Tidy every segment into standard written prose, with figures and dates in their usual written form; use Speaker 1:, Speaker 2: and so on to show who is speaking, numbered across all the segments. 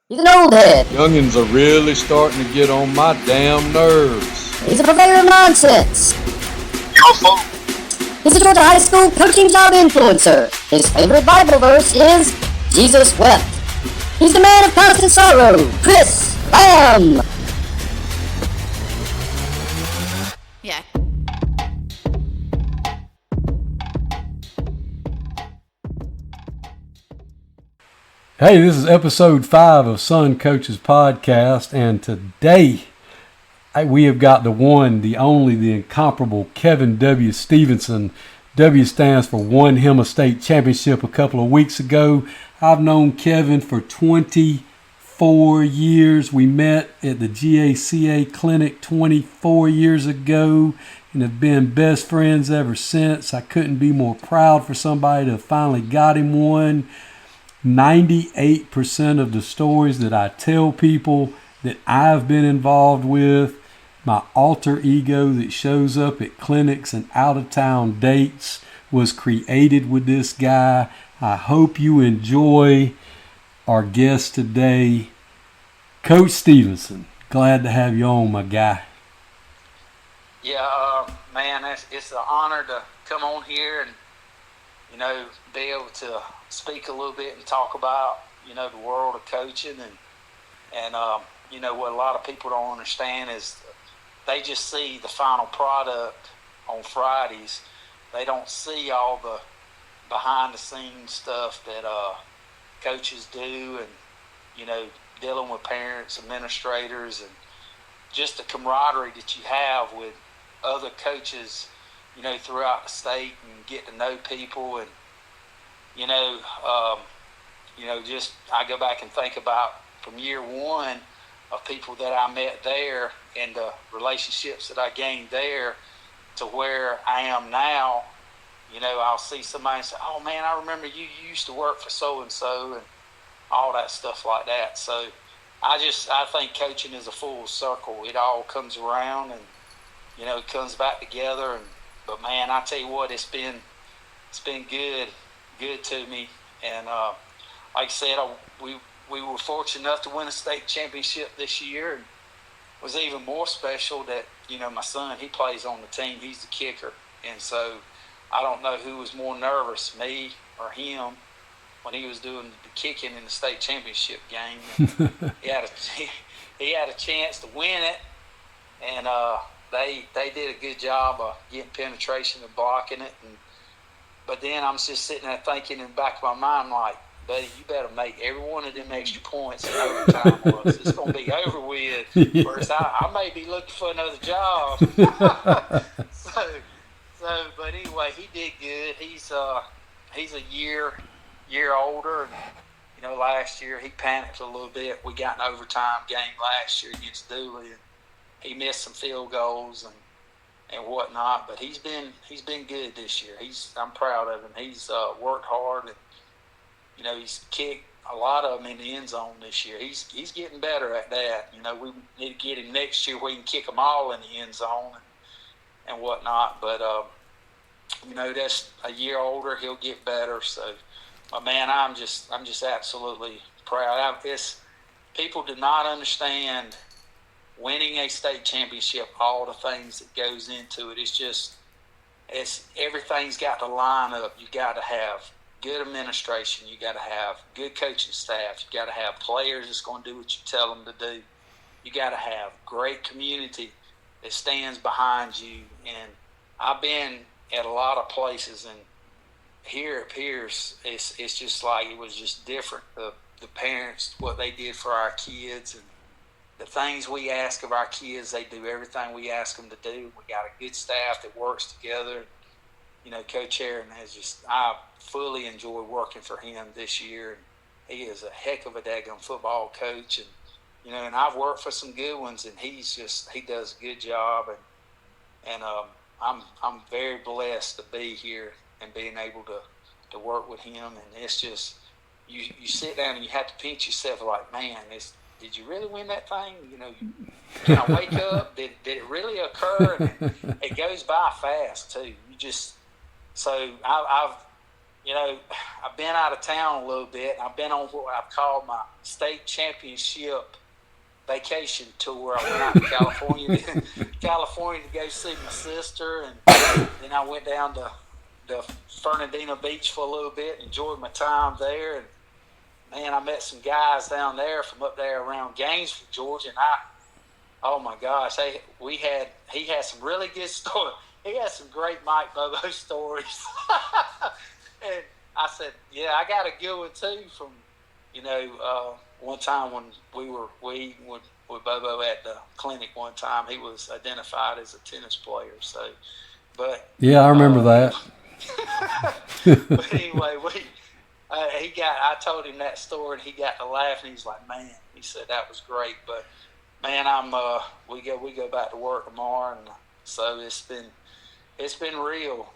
Speaker 1: He's an old head.
Speaker 2: Youngins are really starting to get on my damn nerves.
Speaker 1: He's a purveyor of nonsense. He's a Georgia high school coaching job influencer. His favorite Bible verse is, Jesus wept. He's the man of constant sorrow, Chris Lamb.
Speaker 3: Yeah.
Speaker 4: Hey, this is episode 5 of Son Coaches Podcast, and today we have got the one, the only, the incomparable Kevin W Stevenson. W stands for won him a state championship a couple of weeks ago. I've known Kevin for 24 years. We met at the GACA clinic 24 years ago and have been best friends ever since. I couldn't be more proud for somebody to have finally got him one. 98% of the stories that I tell people that I've been involved with, my alter ego that shows up at clinics and out-of-town dates, was created with this guy. I hope you enjoy our guest today, Coach Stevenson. Glad to have you on, my guy.
Speaker 5: Yeah, man, it's an honor to come on here and, be able to speak a little bit and talk about, the world of coaching. And what a lot of people don't understand is they just see the final product on Fridays. They don't see all the behind-the-scenes stuff that coaches do and, dealing with parents, administrators, and just the camaraderie that you have with other coaches, throughout the state and get to know people. And, just I go back and think about from year one of people that I met there and the relationships that I gained there to where I am now. I'll see somebody and say, oh man, I remember you used to work for so-and-so and all that stuff like that. So I think coaching is a full circle. It all comes around and, it comes back together. But man, I tell you what, it's been good to me. And like I said, we were fortunate enough to win a state championship this year. And it was even more special that, my son, he plays on the team. He's the kicker. And so I don't know who was more nervous, me or him, when he was doing the kicking in the state championship game. he had a chance to win it. And they did a good job of getting penetration and blocking it. But then I'm just sitting there thinking in the back of my mind, like, buddy, you better make every one of them extra points in overtime was. It's going to be over with.
Speaker 4: Yeah.
Speaker 5: Whereas I may be looking for another job. But anyway, he did good. He's a year older. And, last year he panicked a little bit. We got an overtime game last year against Dooley, and he missed some field goals and whatnot, but he's been good this year. I'm proud of him. He's worked hard, and he's kicked a lot of them in the end zone this year. He's getting better at that. We need to get him next year where he can kick them all in the end zone and whatnot. But that's a year older. He'll get better. So, man, I'm just absolutely proud. People do not understand winning a state championship, all the things that goes into it. It's everything's got to line up. You got to have good administration. You got to have good coaching staff. You got to have players that's going to do what you tell them to do. You got to have great community that stands behind you. And I've been at a lot of places, and here at Pierce, it's just like it was just different. The parents, what they did for our kids, and the things we ask of our kids, they do everything we ask them to do. We got a good staff that works together. Coach Aaron I fully enjoy working for him this year. He is a heck of a daggone football coach. And I've worked for some good ones, and he does a good job. And I'm very blessed to be here and being able to work with him. And it's just, you sit down and you have to pinch yourself like, man, did you really win that thing? Can I wake up? Did it really occur? And it goes by fast too. So I've you know, I've been out of town a little bit. I've been on what I've called my state championship vacation tour. I went out to California to go see my sister, and then I went down to Fernandina Beach for a little bit, enjoyed my time there, and man, I met some guys down there from up there around Gainesville, Georgia, and oh my gosh, he had some really good stories. He had some great Mike Bobo stories. And I said, yeah, I got a good one too from, one time when we were with Bobo at the clinic one time. He was identified as a tennis player. So, but
Speaker 4: yeah, I remember that.
Speaker 5: But anyway, I told him that story, and he got to laughing. He was like, man, he said that was great. But man, we go back to work tomorrow, and so it's been real,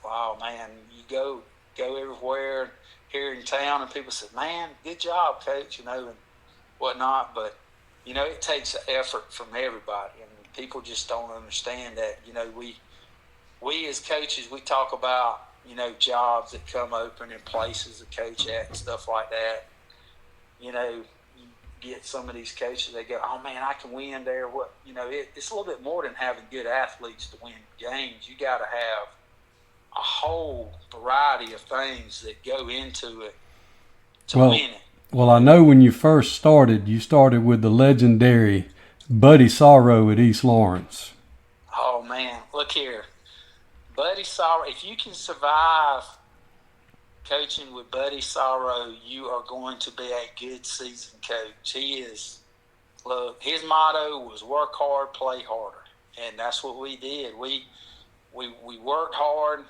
Speaker 5: wow, man, you go everywhere here in town, and people say, man, good job, coach, and whatnot. But it takes effort from everybody, and people just don't understand that. We as coaches, we talk about jobs that come open in places to coach at and stuff like that. You get some of these coaches, they go, oh man, I can win there. What it's a little bit more than having good athletes to win games. You got to have a whole variety of things that go into it to win it.
Speaker 4: Well, I know when you first started, you started with the legendary Buddy Sorrow at East Lawrence.
Speaker 5: Oh man, look here, Buddy Sorrow. If you can survive coaching with Buddy Sorrow, you are going to be a good season coach. His motto was work hard, play harder. And that's what we did. We worked hard.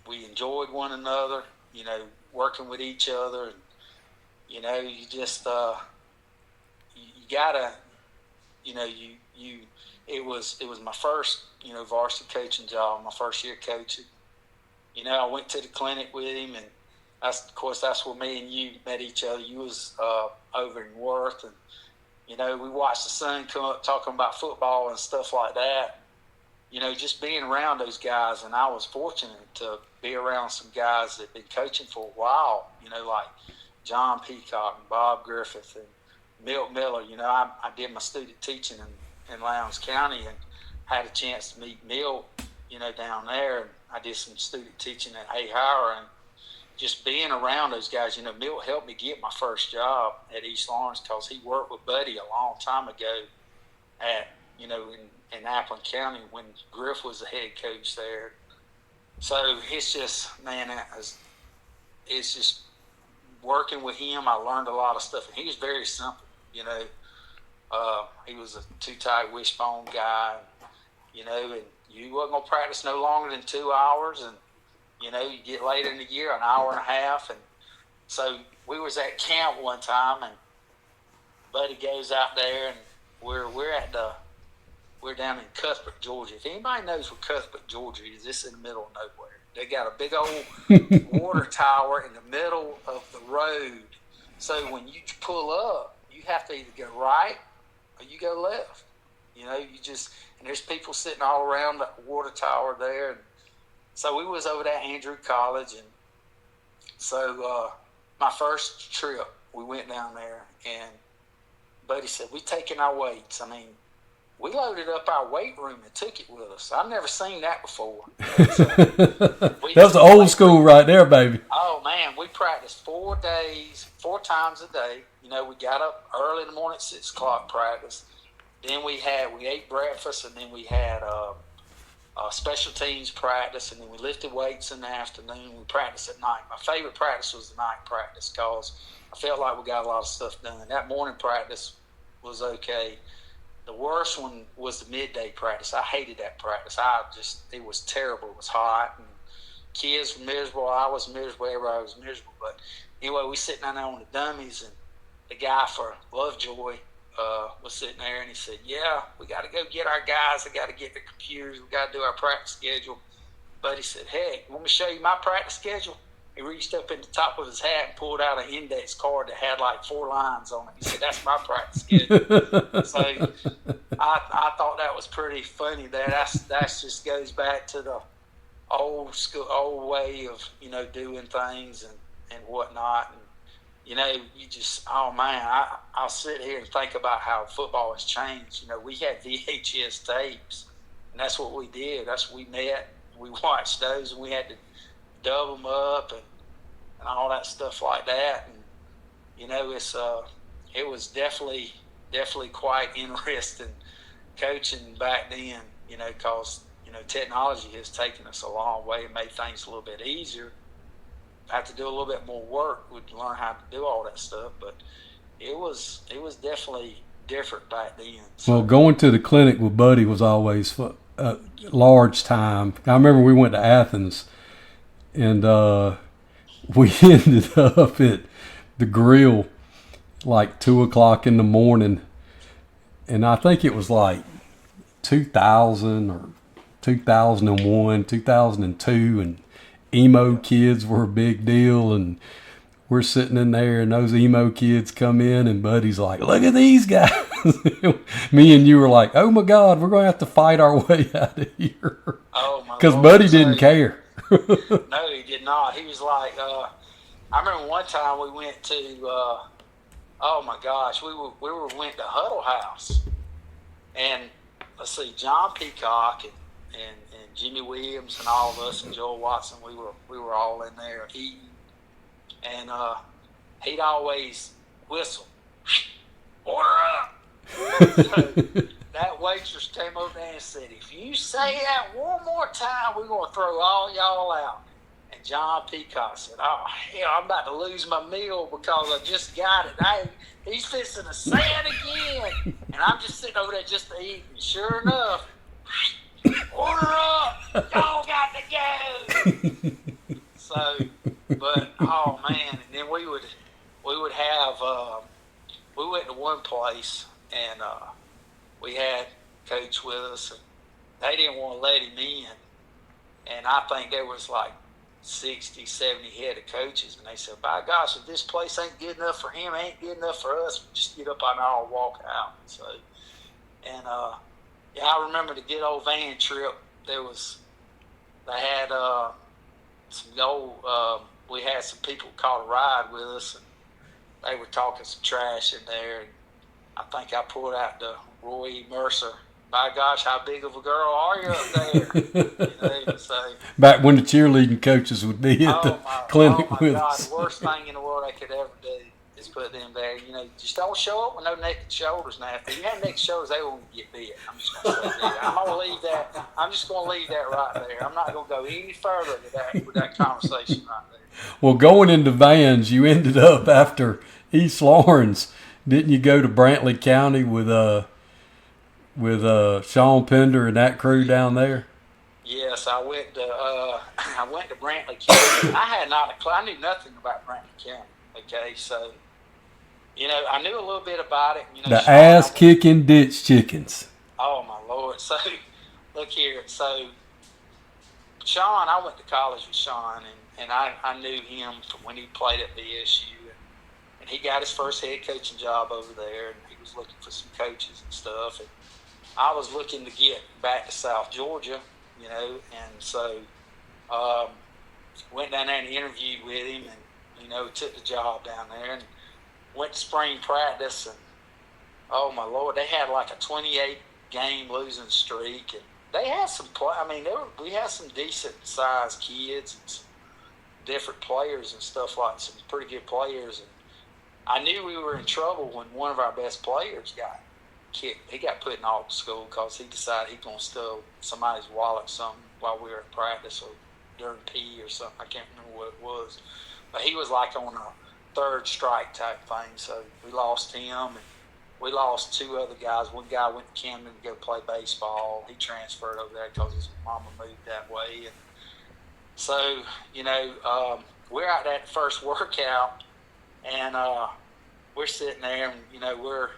Speaker 5: We enjoyed one another, working with each other. And, you just, you gotta, it was my first, varsity coaching job, my first year coaching. I went to the clinic with him, and that's where me and you met each other. You was over in Worth, and we watched the sun come up talking about football and stuff like that. Just being around those guys, and I was fortunate to be around some guys that'd been coaching for a while. Like John Peacock and Bob Griffith and Milt Miller. I did my student teaching in Lowndes County, and had a chance to meet Milt, down there, and I did some student teaching at Hayhire, and just being around those guys, Milt helped me get my first job at East Lawrence because he worked with Buddy a long time ago at, in Appleton County when Griff was the head coach there. So it's just, man, it's just working with him. I learned a lot of stuff, and he was very simple, he was a two-tight wishbone guy, and you wasn't going to practice no longer than 2 hours, and you get later in the year, an hour and a half. And so we was at camp one time, and Buddy goes out there, and we're down in Cuthbert, Georgia. If anybody knows where Cuthbert, Georgia is, it's in the middle of nowhere. They got a big old water tower in the middle of the road. So when you pull up, you have to either go right or you go left. And there's people sitting all around the water tower there. And so we was over at Andrew College, and so my first trip, we went down there, and Buddy said, we taking our weights. I mean, we loaded up our weight room and took it with us. I've never seen that before. So
Speaker 4: that's the old school right there, baby.
Speaker 5: Oh, man, we practiced 4 days, 4 times a day. We got up early in the morning at 6 o'clock practice. Then we ate breakfast, and then we had special teams practice, and then we lifted weights in the afternoon. We practiced at night. My favorite practice was the night practice because I felt like we got a lot of stuff done. That morning practice was okay. The worst one was the midday practice. I hated that practice. It was terrible. It was hot, and kids were miserable. I was miserable. Everybody was miserable. But anyway, we sitting down there on the dummies, and the guy for Lovejoy was sitting there, and he said, yeah, we got to go get our guys. I got to get the computers. We got to do our practice schedule. But he said, hey, want me to show you my practice schedule? He reached up in the top of his hat and pulled out an index card that had like 4 lines on it. He said, that's my practice schedule. So I thought that was pretty funny. That just goes back to the old school, old way of, doing things and whatnot. And, you just, oh man, I'll sit here and think about how football has changed. We had VHS tapes, and that's what we did. That's what we met. We watched those, and we had to dub them up and all that stuff like that. And, it was definitely quite interesting coaching back then, because, technology has taken us a long way and made things a little bit easier. I have to do a little bit more work to learn how to do all that stuff, but it was definitely different back then. So.
Speaker 4: Well, going to the clinic with Buddy was always a large time. I remember we went to Athens, and we ended up at the grill like 2:00 in the morning, and I think it was like 2000 or 2001, 2002, and emo kids were a big deal, and we're sitting in there, and those emo kids come in, and Buddy's like, look at these guys. Me and you were like, oh my God, we're going to have to fight our way out of here.
Speaker 5: Oh my!
Speaker 4: Because Buddy didn't care.
Speaker 5: No, he did not. He was like, I remember one time we went to, oh my gosh, we went to Huddle House, and let's see, John Peacock and Jimmy Williams and all of us and Joel Watson, we were all in there eating, and he'd always whistle, order up. So that waitress came over there and said, if you say that one more time, we're going to throw all y'all out. And John Peacock said, oh, hell, I'm about to lose my meal because I just got it. He's fixing to say it again. And I'm just sitting over there just to eat. And sure enough, order up. Y'all got to go. So, but, oh, man. And then we would have, we went to one place, and we had Coach with us, and they didn't want to let him in. And I think there was like 60, 70 head of coaches, and they said, by gosh, if this place ain't good enough for him, ain't good enough for us, just get up on our walk out. So, and yeah, I remember the good old van trip. They had some old, we had some people caught a ride with us, and they were talking some trash in there, and I think I pulled out the Roy Mercer. By gosh, how big of a girl are you up there? So,
Speaker 4: back when the cheerleading coaches would be at the clinic with us.
Speaker 5: The worst thing in the world I could ever do is put them there. Just don't show up with no naked shoulders now. If you have naked shoulders, they won't get bit. I'm just going to say that. I'm just going to leave that right there. I'm not going to go any further with that conversation right there.
Speaker 4: Well, going into vans, you ended up after East Lawrence. Didn't you go to Brantley County with Sean Pender and that crew down there?
Speaker 5: Yes, I went to Brantley County. I knew nothing about Brantley County. Okay, so I knew a little bit about it.
Speaker 4: The ass kicking ditch chickens.
Speaker 5: Oh my Lord! So look here. So Sean, I went to college with Sean, and I knew him from when he played at BSU, and he got his first head coaching job over there, and he was looking for some coaches and stuff, and I was looking to get back to South Georgia, and so went down there and interviewed with him, and took the job down there, and went to spring practice, and oh my Lord, they had like a 28 game losing streak, and they had some play. I mean, we had some decent sized kids and some different players and stuff, like some pretty good players, and I knew we were in trouble when one of our best players got kicked. He got put in off school because he decided he was going to steal somebody's wallet or something while we were at practice or during PE or something. I can't remember what it was. But he was like on a third strike type thing, so we lost him, and we lost two other guys. One guy went to Camden to go play baseball. He transferred over there because his mama moved that way. And so, we're out at the first workout, and we're sitting there, and, we're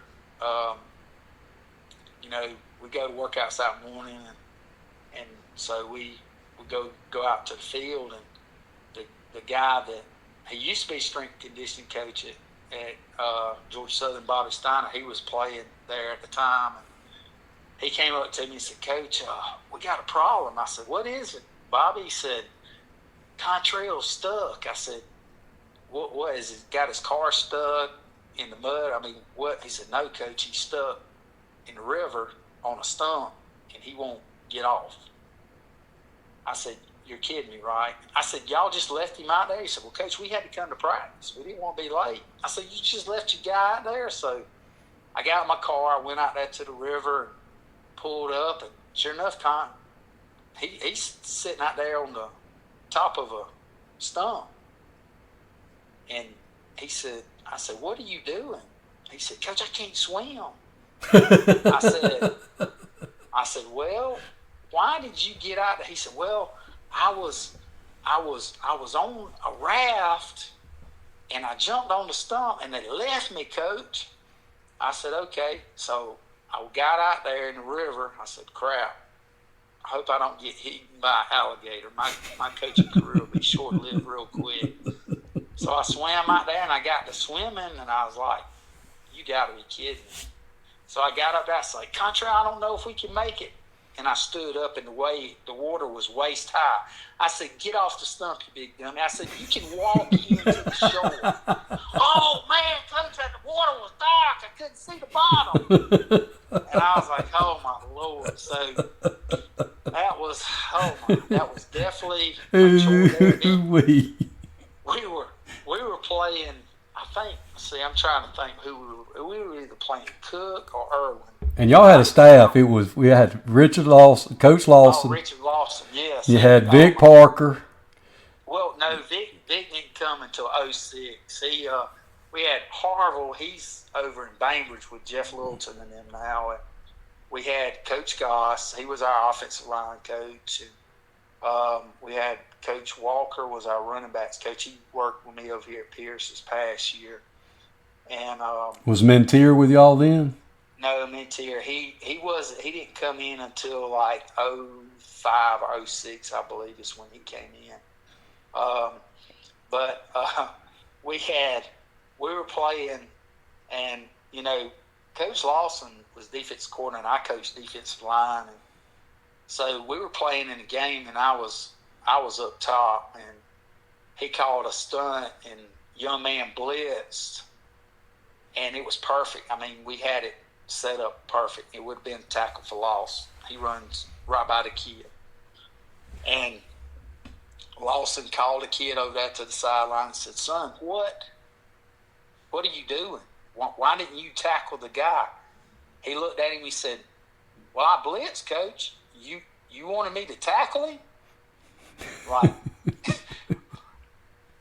Speaker 5: we go to workouts that morning, and so we go out to the field, and the guy that he used to be strength and conditioning coach at Georgia Southern, Bobby Steiner, he was playing there at the time, and he came up to me and said, Coach, we got a problem. I said, what is it, Bobby, he said, Contrail's stuck. I said, what is it? Got his car stuck in the mud? I mean, what? He said, no, Coach, he's stuck in the river on a stump, and he won't get off. I said, you're kidding me, right? I said, y'all just left him out there? He said, well, Coach, we had to come to practice. We didn't want to be late. I said, you just left your guy out there? So I got in my car. I went out there to the river and pulled up, and sure enough, he's sitting out there on the top of a stump. And I said, what are you doing? He said, Coach, I can't swim. I said, well, why did you get out there? He said, well, I was on a raft and I jumped on the stump and they left me, Coach. I said, okay. So I got out there in the river. I said, crap. I hope I don't get eaten by an alligator. My coaching career will be short-lived real quick. So I swam out there and I got to swimming and I was like, you got to be kidding me. So I got up there. I said, Contra, I don't know if we can make it. And I stood up and the water was waist high. I said, get off the stump, you big dummy. I said, you can walk into the shore. Oh, man, Coach, the water was dark. I couldn't see the bottom. And I was like, oh, my Lord. So that was definitely a chore there. We were playing, I'm trying to think who we were either playing Cook or Irwin.
Speaker 4: And y'all had a staff. We had Richard Lawson, Coach Lawson.
Speaker 5: Oh, Richard Lawson, yes.
Speaker 4: You had Vic Parker.
Speaker 5: Well, no, Vic didn't come until 06. We had Harville. He's over in Bainbridge with Jeff Littleton and them now. And we had Coach Goss. He was our offensive line coach. And we had Coach Walker was our running backs coach. He worked with me over here at Pierce this past year. And
Speaker 4: was Mentier with y'all then?
Speaker 5: No, Mentier. He didn't come in until like 05 or 06, I believe, is when he came in. But we were playing, and Coach Lawson was defensive coordinator, and I coached defensive line, and so we were playing in a game, and I was up top, and he called a stunt, and young man blitzed, and it was perfect. I mean, we had it set up perfect. It would have been tackle for loss. He runs right by the kid. And Lawson called the kid over there to the sideline and said, son, what are you doing? Why didn't you tackle the guy? He looked at him, he said, well, I blitzed, Coach. You wanted me to tackle him? Like,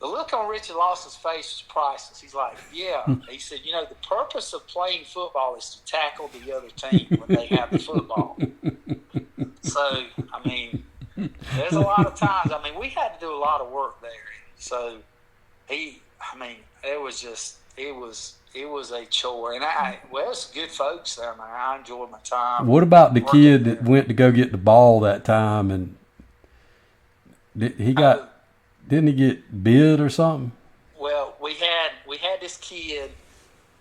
Speaker 5: the look on Richard Lawson's face was priceless. He's like, yeah. He said, the purpose of playing football is to tackle the other team when they have the football. So, I mean, there's a lot of times. I mean, we had to do a lot of work there. So, it was a chore. And it's good folks there, man. I enjoyed my time.
Speaker 4: What about the kid that went to go get the ball that time and didn't he get bid or something? Well,
Speaker 5: we had this kid.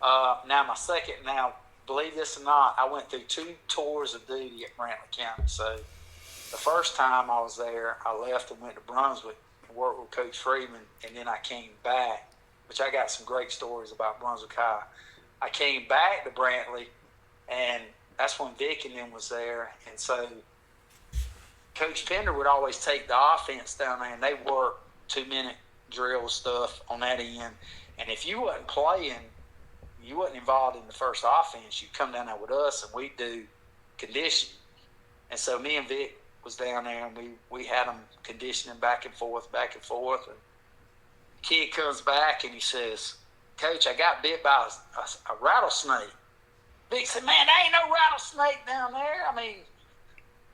Speaker 5: Now, believe this or not, I went through 2 tours of duty at Brantley County. So the first time I was there, I left and went to Brunswick and worked with Coach Freeman, and then I came back, which I got some great stories about Brunswick High. I came back to Brantley, and that's when Vic and them was there, and so Coach Pender would always take the offense down there, and they worked 2-minute drill stuff on that end. And if you wasn't playing, you wasn't involved in the first offense, you'd come down there with us, and we'd do conditioning. And so me and Vic was down there, and we had them conditioning back and forth. And the kid comes back, and he says, Coach, I got bit by a rattlesnake. Vic said, man, there ain't no rattlesnake down there. I mean,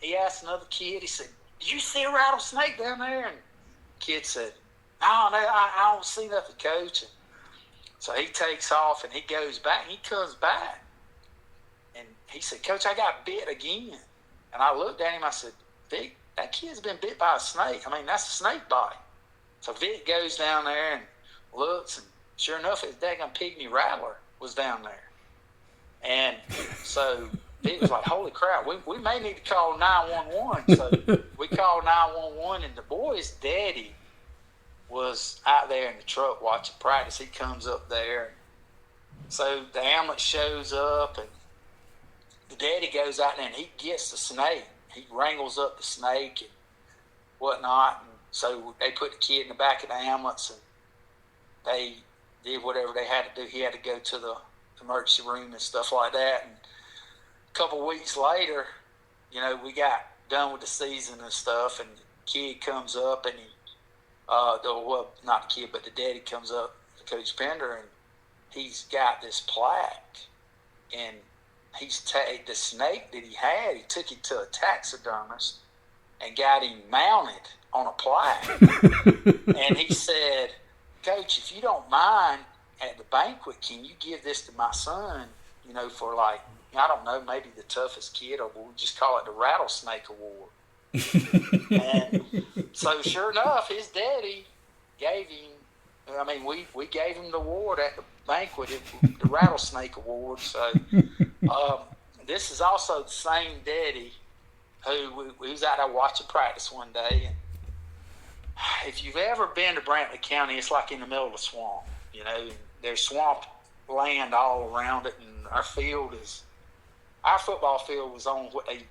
Speaker 5: he asked another kid, he said, did you see a rattlesnake down there? And the kid said, no, I don't see nothing, Coach. And so he takes off, and he goes back, and he comes back. And he said, Coach, I got bit again. And I looked at him, I said, Vic, that kid's been bit by a snake. I mean, that's a snake bite. So Vic goes down there and looks, and sure enough, his daggone pygmy rattler was down there. And so it was like, holy crap, we may need to call 911. So we called 911, and the boy's daddy was out there in the truck watching practice. He comes up there. So the ambulance shows up, and the daddy goes out there, and he gets the snake. He wrangles up the snake and whatnot. And so they put the kid in the back of the ambulance, and they did whatever they had to do. He had to go to the emergency room and stuff like that. And a couple weeks later, we got done with the season and stuff, and the kid comes up, and not the kid, but the daddy comes up to Coach Pender, and he's got this plaque, and he's the snake that he had. He took it to a taxidermist and got him mounted on a plaque. And he said, Coach, if you don't mind, at the banquet, can you give this to my son, for like, I don't know, maybe the toughest kid, or we'll just call it the Rattlesnake Award. And so sure enough, his daddy gave him, we gave him the award at the banquet, the Rattlesnake Award. So this is also the same daddy who was out there watching practice one day. And if you've ever been to Brantley County, it's like in the middle of a swamp. There's swamp land all around it, and our football field was on what they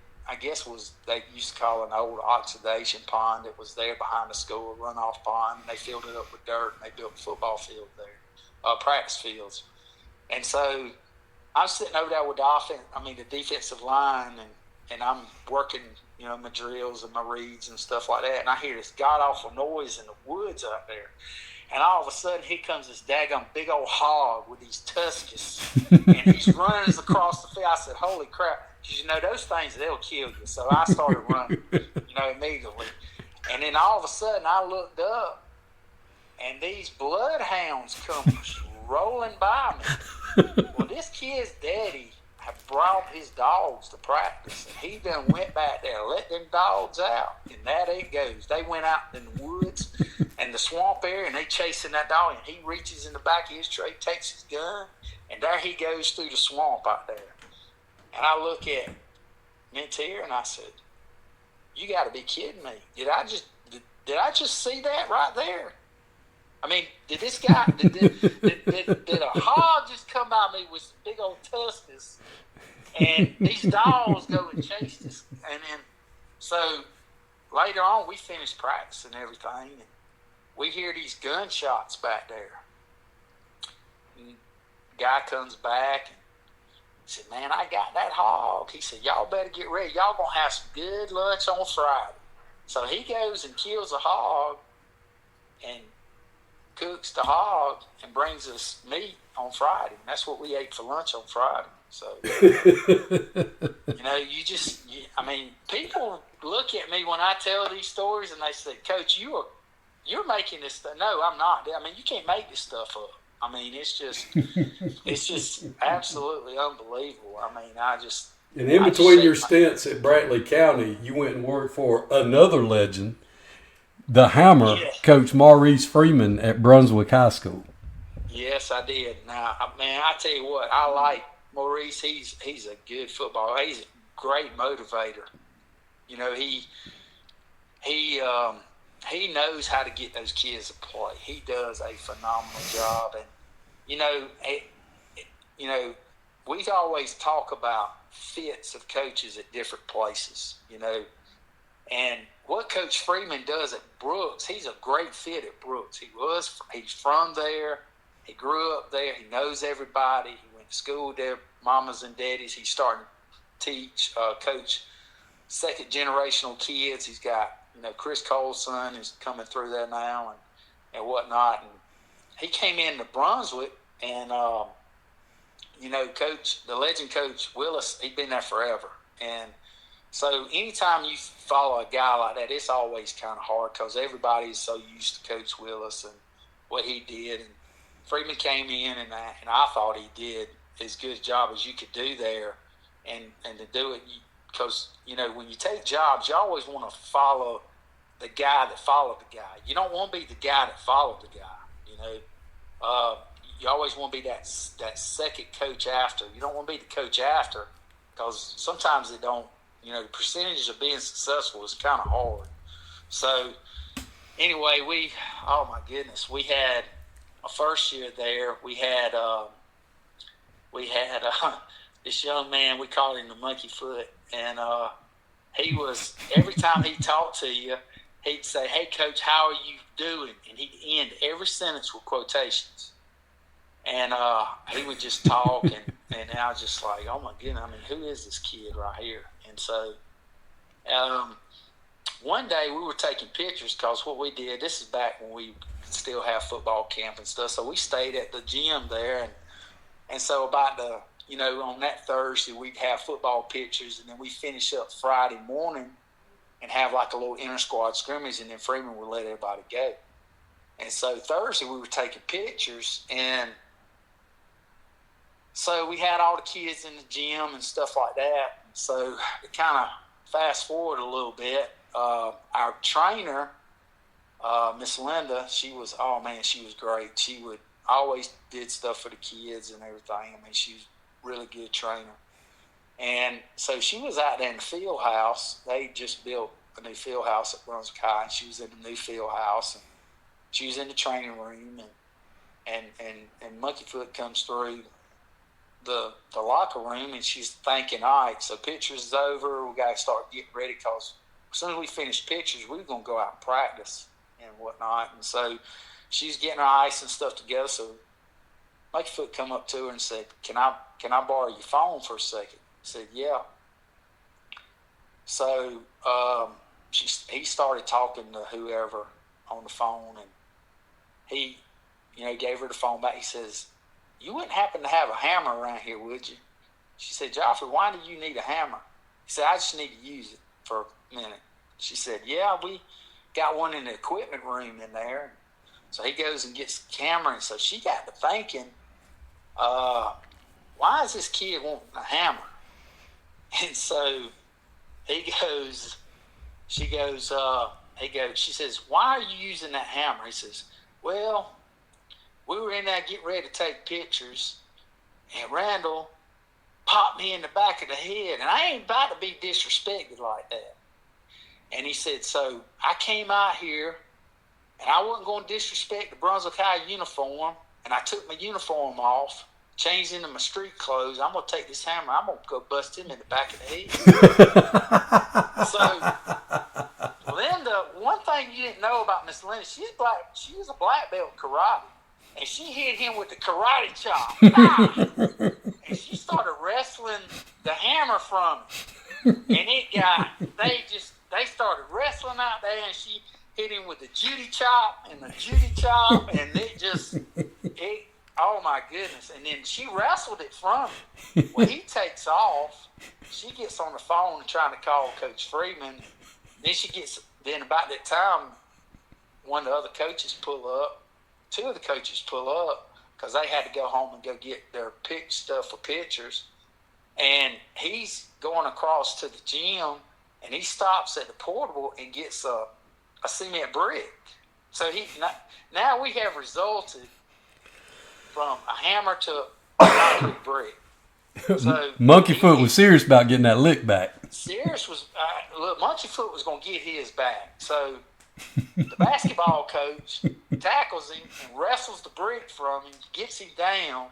Speaker 5: used to call an old oxidation pond that was there behind the school, a runoff pond. They filled it up with dirt, and they built a football field there, practice fields. And so I'm sitting over there with the defensive line, and I'm working, my drills and my reads and stuff like that. And I hear this god-awful noise in the woods out there. And all of a sudden, here comes this daggum big old hog with these tuskers. And he's running across the field. I said, holy crap. Because, those things, they'll kill you. So I started running, immediately. And then all of a sudden, I looked up, and these bloodhounds come rolling by me. Well, this kid's daddy had brought his dogs to practice, and he done went back there, let them dogs out, and that it goes. They went out in the woods and the swamp area, and they chasing that dog, and he reaches in the back of his tray, takes his gun, and there he goes through the swamp out there. And I look at Mintier, and I said, you got to be kidding me. Did I just see that right there? Did this guy, did a hog just come by me with some big old tuskers, and these dogs go and chase this? And then, so later on, we finished practice and everything, and we hear these gunshots back there. And the guy comes back, and he said, man, I got that hog. He said, y'all better get ready. Y'all going to have some good lunch on Friday. So he goes and kills a hog and cooks the hog and brings us meat on Friday. And that's what we ate for lunch on Friday. So, people look at me when I tell these stories, and they say, Coach, you're making this stuff. No, I'm not. You can't make this stuff up. It's just absolutely unbelievable.
Speaker 4: And in between your stints at Brantley County, you went and worked for another legend, the Hammer, yes. Coach Maurice Freeman at Brunswick High School.
Speaker 5: Yes, I did. Now, I tell you what, I like Maurice. He's a good footballer. He's a great motivator. He knows how to get those kids to play. He does a phenomenal job. And, we always talk about fits of coaches at different places, and what Coach Freeman does at Brooks, he's a great fit at Brooks. He's from there. He grew up there. He knows everybody. He went to school there, mamas and daddies. He's starting to teach, coach second generational kids. He's got, Chris Cole's son is coming through there now and whatnot. And he came into Brunswick, and, the legend Coach Willis, he'd been there forever. And so anytime you follow a guy like that, it's always kind of hard because everybody's so used to Coach Willis and what he did. And Freeman came in, and I thought he did as good a job as you could do there. And to do it, because, when you take jobs, you always want to follow the guy that followed the guy. You don't want to be the guy that followed the guy, You always want to be that second coach after. You don't want to be the coach after, because sometimes it don't. You know, the percentage of being successful is kind of hard. So anyway, oh my goodness, we had a first year there. We had this young man. We called him the Monkey Foot, and he was, every time he talked to you, he'd say, "Hey, Coach, how are you doing?" And he'd end every sentence with quotations. And he would just talk, and I was just like, oh my goodness, I mean, who is this kid right here? And so one day we were taking pictures, because what we did, this is back when we still have football camp and stuff, so we stayed at the gym there, and so about on that Thursday we'd have football pictures, and then we finish up Friday morning and have like a little inter-squad scrimmage, and then Freeman would let everybody go. And so Thursday we were taking pictures, and so we had all the kids in the gym and stuff like that. So to kind of fast forward a little bit, our trainer, Miss Linda, she was great. She would always did stuff for the kids and everything. I mean, she was a really good trainer. And so she was out there in the field house. They just built a new field house at Brunswick High, and she was in the new field house, and she was in the training room, and Monkeyfoot comes through the locker room, and she's thinking, all right, so pictures is over. We got to start getting ready, because as soon as we finish pictures, we were going to go out and practice and whatnot. And so she's getting her ice and stuff together. So Monkeyfoot come up to her and said, can I borrow your phone for a second? I said, yeah. So he started talking to whoever on the phone, and he gave her the phone back. He says, "You wouldn't happen to have a hammer around here, would you?" She said, "Joffrey, why do you need a hammer?" He said, "I just need to use it for a minute." She said, "Yeah, we got one in the equipment room in there." So he goes and gets the camera, and so she got to thinking, why is this kid wanting a hammer? And so she says, "Why are you using that hammer?" He says, "Well, we were in there getting ready to take pictures, and Randall popped me in the back of the head, and I ain't about to be disrespected like that." And he said, "So I came out here, and I wasn't going to disrespect the Brunswick High uniform, and I took my uniform off, changed into my street clothes. I'm going to take this hammer. I'm going to go bust him in the back of the head." So Linda, one thing you didn't know about Miss Linda, she was a black belt in karate, and she hit him with the karate chop. And she started wrestling the hammer from him. And they started wrestling out there, and she hit him with the Judy chop and the Judy chop, and oh my goodness. And then she wrestled it from him. When he takes off, she gets on the phone trying to call Coach Freeman. Then about that time, one of the other coaches pull up. Two of the coaches pull up, because they had to go home and go get their stuff for pictures. And he's going across to the gym, and he stops at the portable and gets a cement brick. So now we have resulted from a hammer to a concrete brick. So
Speaker 4: Monkeyfoot was serious about getting that lick back.
Speaker 5: Monkeyfoot was going to get his back. So the basketball coach tackles him and wrestles the brick from him, gets him down.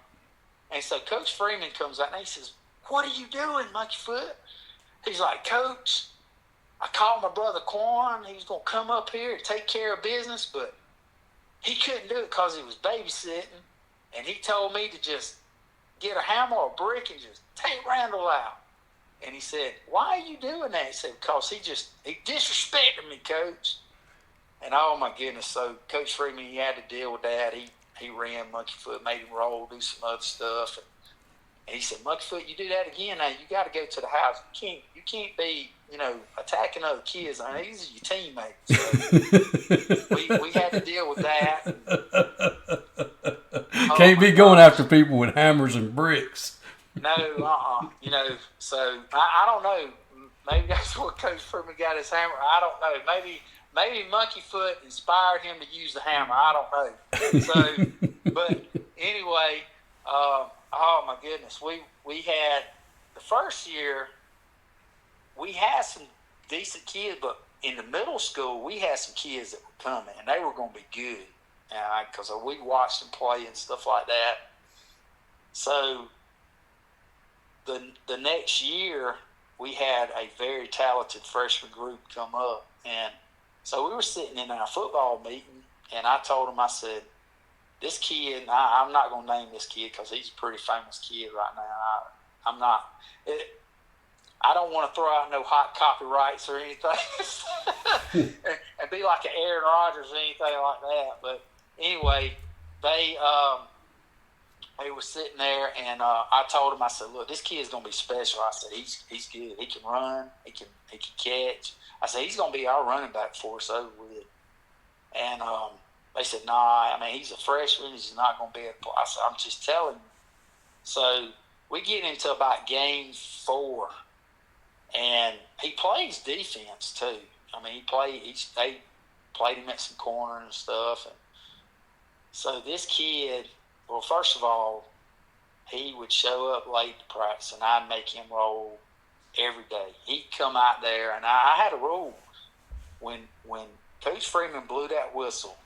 Speaker 5: And so Coach Freeman comes out and he says, "What are you doing, Monkeyfoot?" He's like, "Coach, I called my brother Quan. He was going to come up here and take care of business, but he couldn't do it because he was babysitting. And he told me to just get a hammer or a brick and just take Randall out." And he said, "Why are you doing that?" He said, "Because he disrespected me, Coach." And oh my goodness, so Coach Freeman, he had to deal with that. He ran Monkeyfoot, made him roll, do some other stuff. And he said, "Monkeyfoot, you do that again, now you got to go to the house. You can't be, attacking other kids. I mean, these are your teammates." So we had to deal with that.
Speaker 4: Can't be going after people with hammers and bricks.
Speaker 5: No, so I don't know. Maybe that's what Coach Freeman got his hammer. I don't know. Maybe Monkeyfoot inspired him to use the hammer. I don't know. So, but anyway, oh my goodness, we had the first year, we had some decent kids, but in the middle school, we had some kids that were coming, and they were going to be good. Because we watched them play and stuff like that. So the next year, we had a very talented freshman group come up. And so we were sitting in our football meeting, and I told them, I said, this kid, I'm not going to name this kid because he's a pretty famous kid right now. I don't want to throw out no hot copyrights or anything and be like an Aaron Rodgers or anything like that. But anyway, they were sitting there, and I told him, I said, look, this kid's going to be special. I said, he's good. He can run. He can catch. I said, he's going to be our running back for us over with. And they said, nah, I mean, he's a freshman. He's not going to be able to play. I said, I'm just telling you. So we get into about game 4, and he plays defense too. I mean, they played him at some corner and stuff. And so this kid, well, first of all, he would show up late to practice, and I'd make him roll every day. He'd come out there, and I had a rule. When Coach Freeman blew that whistle,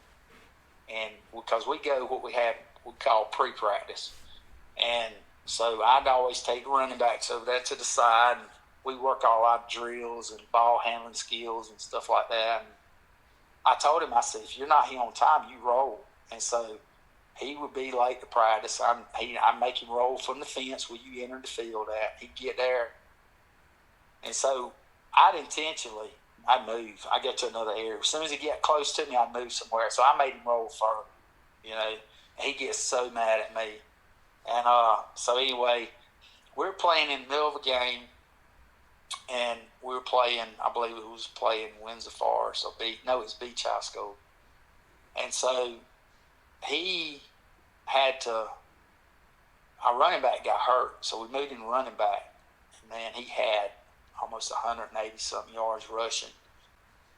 Speaker 5: and because we go what we call pre-practice, and so I'd always take the running backs over there to the side, and we work all our drills and ball handling skills and stuff like that. And I told him, I said, if you're not here on time, you roll. And so he would be late to practice. I'd make him roll from the fence where you enter the field at. He'd get there. And so I'd move. I'd get to another area. As soon as he get close to me, I'd move somewhere. So I made him roll further, and he gets so mad at me. And so anyway, we're playing in the middle of a game, and we were playing, I believe it was playing Windsor Forest, it's Beach High School. And so our running back got hurt, so we moved him to running back. And man, he had almost 180-something yards rushing.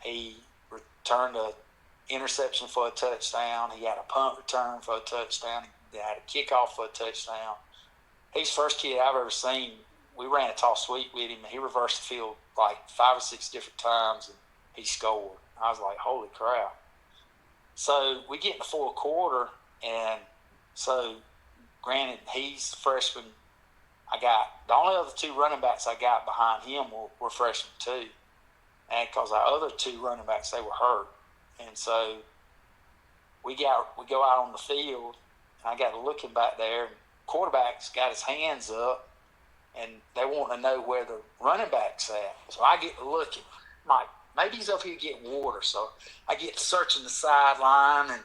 Speaker 5: He returned an interception for a touchdown. He had a punt return for a touchdown. He had a kickoff for a touchdown. He's the first kid I've ever seen. We ran a toss sweep with him, and he reversed the field like 5 or 6 different times, and he scored. I was like, holy crap. So we get in the fourth quarter, and so granted, he's the freshman. The only other 2 running backs I got behind him were freshmen too. And because our other 2 running backs, they were hurt. And so we go out on the field, and I got to looking back there, and quarterback's got his hands up, and they want to know where the running back's at. So I get to looking. I'm like, maybe he's up here getting water. So I get to searching the sideline and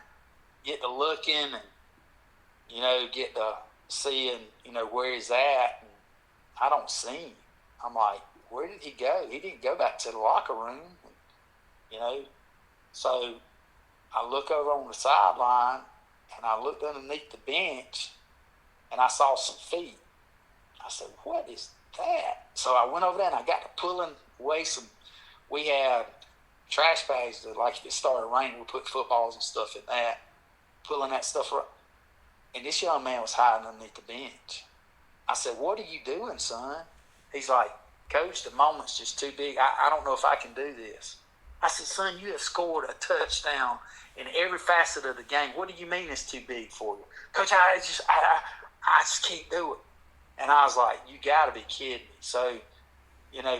Speaker 5: get to looking and, get to seeing, where he's at. And I don't see him. I'm like, where did he go? He didn't go back to the locker room, So I look over on the sideline, and I looked underneath the bench, and I saw some feet. I said, what is that? So I went over there, and I got to pulling away we had trash bags that, like, if it started raining, we put footballs and stuff in that, pulling that stuff up. And this young man was hiding underneath the bench. I said, what are you doing, son? He's like, Coach, the moment's just too big. I don't know if I can do this. I said, son, you have scored a touchdown in every facet of the game. What do you mean it's too big for you? Coach, I just can't do it. And I was like, you got to be kidding me. So,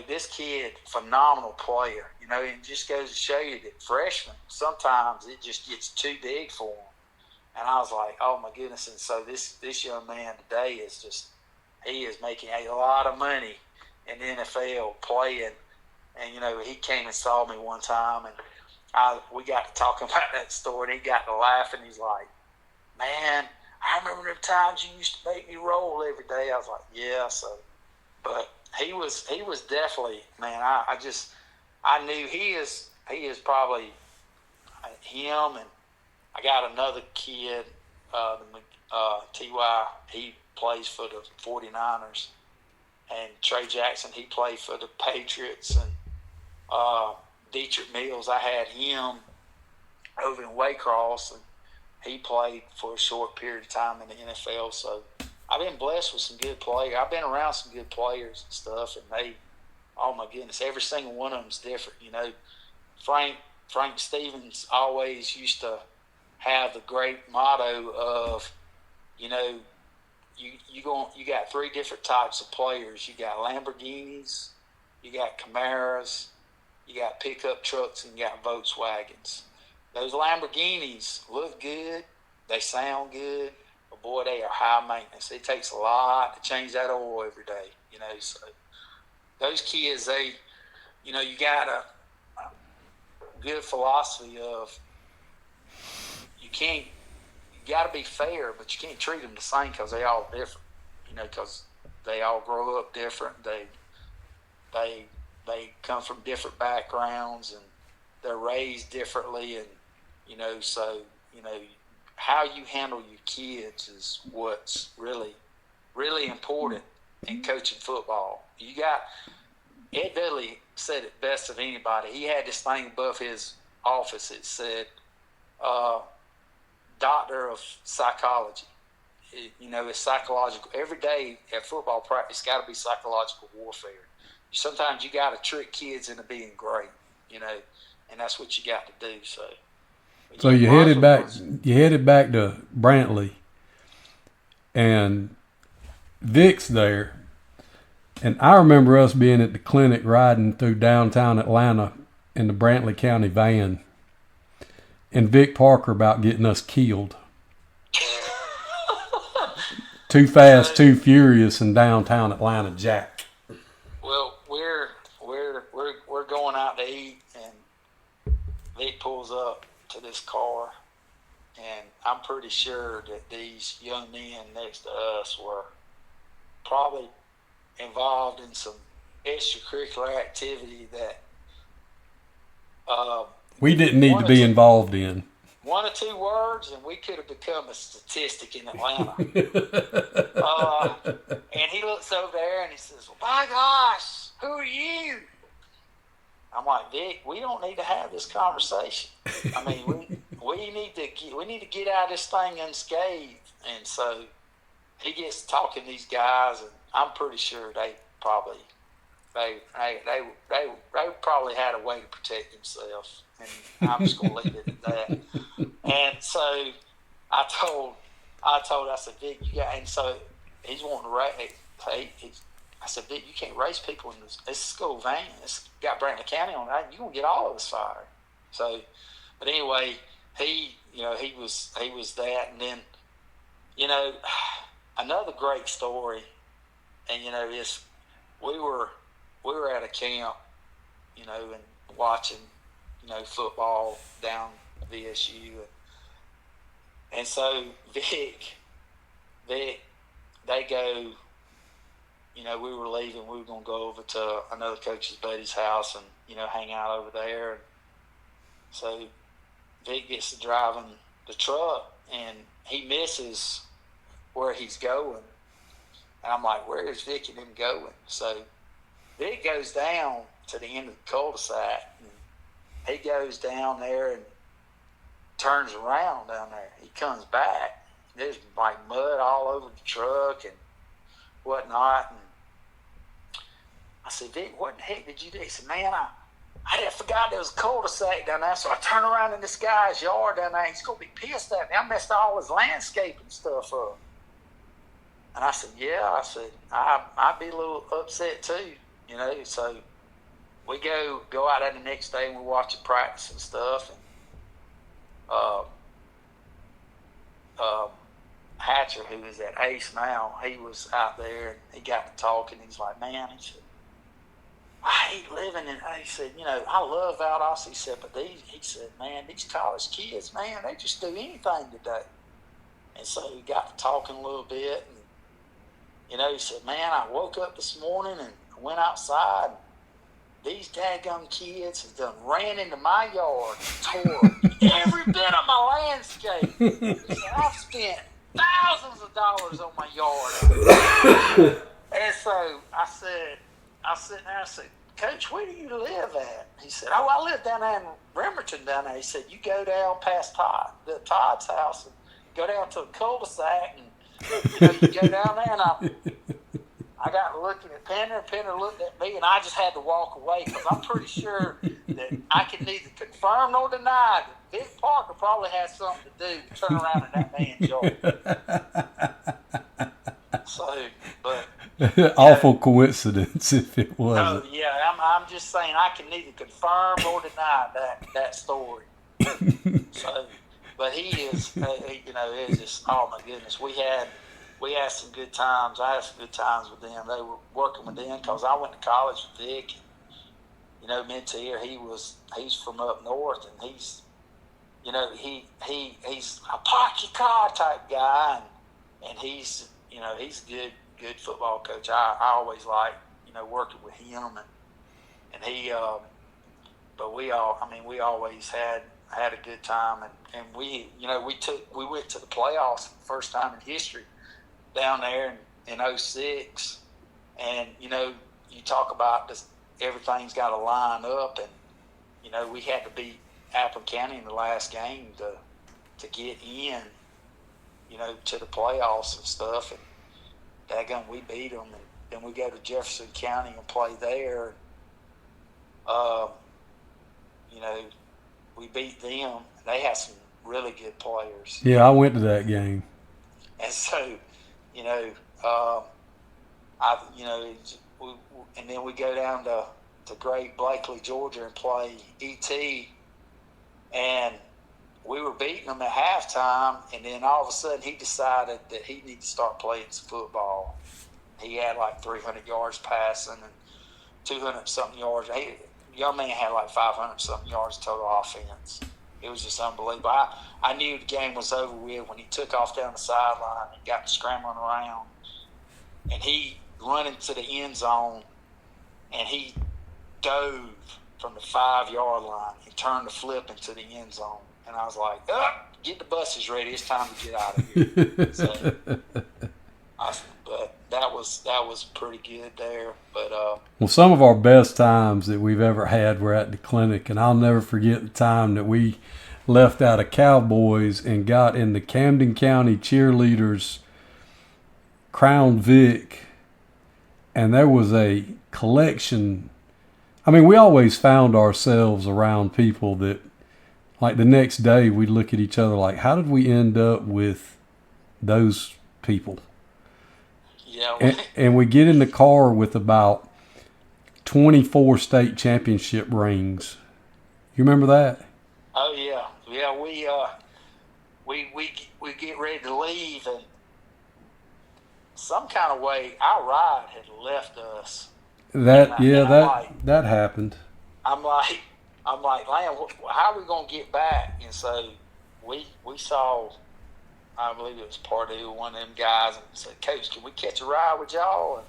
Speaker 5: this kid, phenomenal player. It just goes to show you that freshmen, sometimes it just gets too big for them. And I was like, oh, my goodness. And so this young man today he is making a lot of money in the NFL playing. And, he came and saw me one time, and we got to talking about that story, and he got to laughing. He's like, man, I remember the times you used to make me roll every day. I was like, yeah. So, but he was definitely, man, I knew he is probably him. And I got another kid, T.Y., he plays for the 49ers. And Trey Jackson, he played for the Patriots. And Dietrich Mills, I had him over in Waycross, and he played for a short period of time in the NFL. So I've been blessed with some good players. I've been around some good players and stuff, and they, oh my goodness, every single one of them's different. You know, Frank Stevens always used to have the great motto of, you know, you got three different types of players. You got Lamborghinis, you got Camaros, you got pickup trucks, and you got Volkswagens. Those Lamborghinis look good, they sound good, but boy, they are high maintenance. It takes a lot to change that oil every day, you know. So those kids, they, you know, you got a good philosophy of you got to be fair, but you can't treat them the same because they all different, you know, because they all grow up different. They come from different backgrounds and they're raised differently, and you know, so you know how you handle your kids is what's really, really important in coaching football. You got Ed Dudley said it best of anybody. He had this thing above his office. It said, "Doctor of Psychology." You know, it's psychological. Every day at football practice, it's got to be psychological warfare. Sometimes you got to trick kids into being great, you know, and that's what you got to do. So
Speaker 4: you headed back. You headed back to Brantley, and Vic's there. And I remember us being at the clinic riding through downtown Atlanta in the Brantley County van, and Vic Parker about getting us killed. Too fast, too furious in downtown Atlanta, Jack.
Speaker 5: Well, we're going out to eat, and Vic pulls up to this car, and I'm pretty sure that these young men next to us were probably involved in some extracurricular activity that
Speaker 4: we didn't need to be involved in.
Speaker 5: One or two words, and we could have become a statistic in Atlanta. And he looks over there and he says, "Well, my gosh, who are you?" I'm like, "Vic, we don't need to have this conversation. I mean, we need to get out of this thing unscathed." And so he gets talking to these guys, and I'm pretty sure they probably had a way to protect themselves, and I'm just gonna leave it at that. And so I said, "Vic, you got," and so he's wanting to race. I said, "Vic, you can't race people in this school van. It's got Brantley County on it. You're gonna get all of us fired." So, but anyway, he was that, and then, you know, another great story, and you know, is we were at a camp, you know, and watching, you know, football down VSU, and so Vic, they go, you know, we were leaving. We were going to go over to another coach's buddy's house and, you know, hang out over there. And so Vic gets to driving the truck, and he misses where he's going. And I'm like, "Where is Vic and him going?" So Vic goes down to the end of the cul-de-sac, and he goes down there and turns around down there. He comes back. There's like mud all over the truck and whatnot. And I said, "Vic, what the heck did you do?" He said, "Man, I forgot there was a cul-de-sac down there, so I turned around in this guy's yard down there. He's going to be pissed at me. I messed all his landscaping stuff up." And I said, "Yeah." I said, I'd be a little upset too, you know. So we go out there the next day, and we watch the practice and stuff. And Hatcher, who is at Ace now, he was out there, and he got to talking. He's like, "Man," he said, "I hate living in," he said, "you know, I love Valdosta." He said, "But he said, man, these college kids, man, they just do anything today." And so we got to talking a little bit, and, you know, he said, "Man, I woke up this morning and went outside, and these daggum kids have done ran into my yard and tore every bit of my landscape." He said, "I've spent thousands of dollars on my yard." And so I said there, I said, "Coach, where do you live at?" He said, "Oh, I live down there in Bremerton down there." He said, "You go down past Todd's house and go down to a cul-de-sac, and You go down there, and I got looking at Penner, and Penner looked at me, and I just had to walk away because I'm pretty sure that I can neither confirm nor deny that Vic Parker probably has something to do to turn around in that man's yard. So, but
Speaker 4: awful coincidence if it
Speaker 5: no,
Speaker 4: wasn't.
Speaker 5: yeah, I'm just saying I can neither confirm nor deny that story. So, but he is, it's just, oh my goodness, we had some good times. I had some good times with them. They were working with them because I went to college with Vic. Mentir, he's from up north, and he's a pocket car type guy, and he's he's a good football coach. I always like working with him, and he but we always had a good time, and we went to the playoffs for the first time in history down there in 06, and you talk about this, everything's got to line up, and we had to beat Appleton County in the last game to get in to the playoffs and stuff, and daggone, we beat them, and then we go to Jefferson County and play there. We beat them. They had some really good players.
Speaker 4: Yeah, I went to that game.
Speaker 5: And so, and then we go down to Great Blakely, Georgia, and play E.T. And we were beating them at halftime, and then all of a sudden he decided that he needed to start playing some football. He had like 300 yards passing and 200-something yards. Young man had like 500-something yards total offense. It was just unbelievable. I knew the game was over with when he took off down the sideline and got scrambling around. And he running to the end zone, and he dove from the 5-yard line and turned the flip into the end zone. And I was like, get the buses ready. It's time to get out of here. But that was pretty good there. But
Speaker 4: well, some of our best times that we've ever had were at the clinic, and I'll never forget the time that we left out of Cowboys and got in the Camden County cheerleaders Crown Vic, and there was a collection. I mean, we always found ourselves around people that, like, the next day we'd look at each other like, how did we end up with those people?
Speaker 5: Yeah.
Speaker 4: And we get in the car with about 24 state championship rings. You remember that?
Speaker 5: Oh yeah. We get ready to leave, and some kind of way our ride had left us.
Speaker 4: That happened.
Speaker 5: I'm like, Lamb, how are we gonna get back? And so we saw, I believe it was Pardue, one of them guys, and said, Coach, can we catch a ride with y'all? And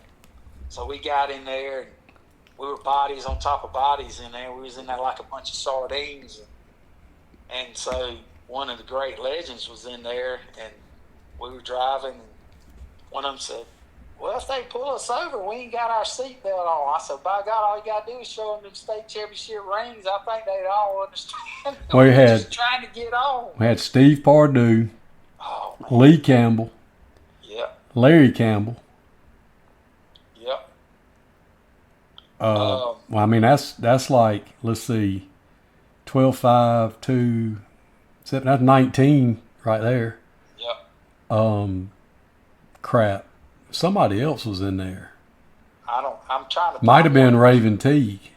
Speaker 5: so we got in there, and we were bodies on top of bodies in there. We was in there like a bunch of sardines, and so one of the great legends was in there, and we were driving, and one of them said, well, if they pull us over, we ain't got our seatbelt on. I said, by God, all you got to do is show them state championship rings. I think they'd all understand.
Speaker 4: We had
Speaker 5: just trying to get on.
Speaker 4: We had Steve Pardue, Lee Campbell, Larry Campbell.
Speaker 5: Yep.
Speaker 4: Well, I mean, that's like, let's see, 12, 5, 2, 7, that's 19 right there.
Speaker 5: Yep.
Speaker 4: Crap. Somebody else was in there.
Speaker 5: I'm trying to.
Speaker 4: Might have been Raven Teague.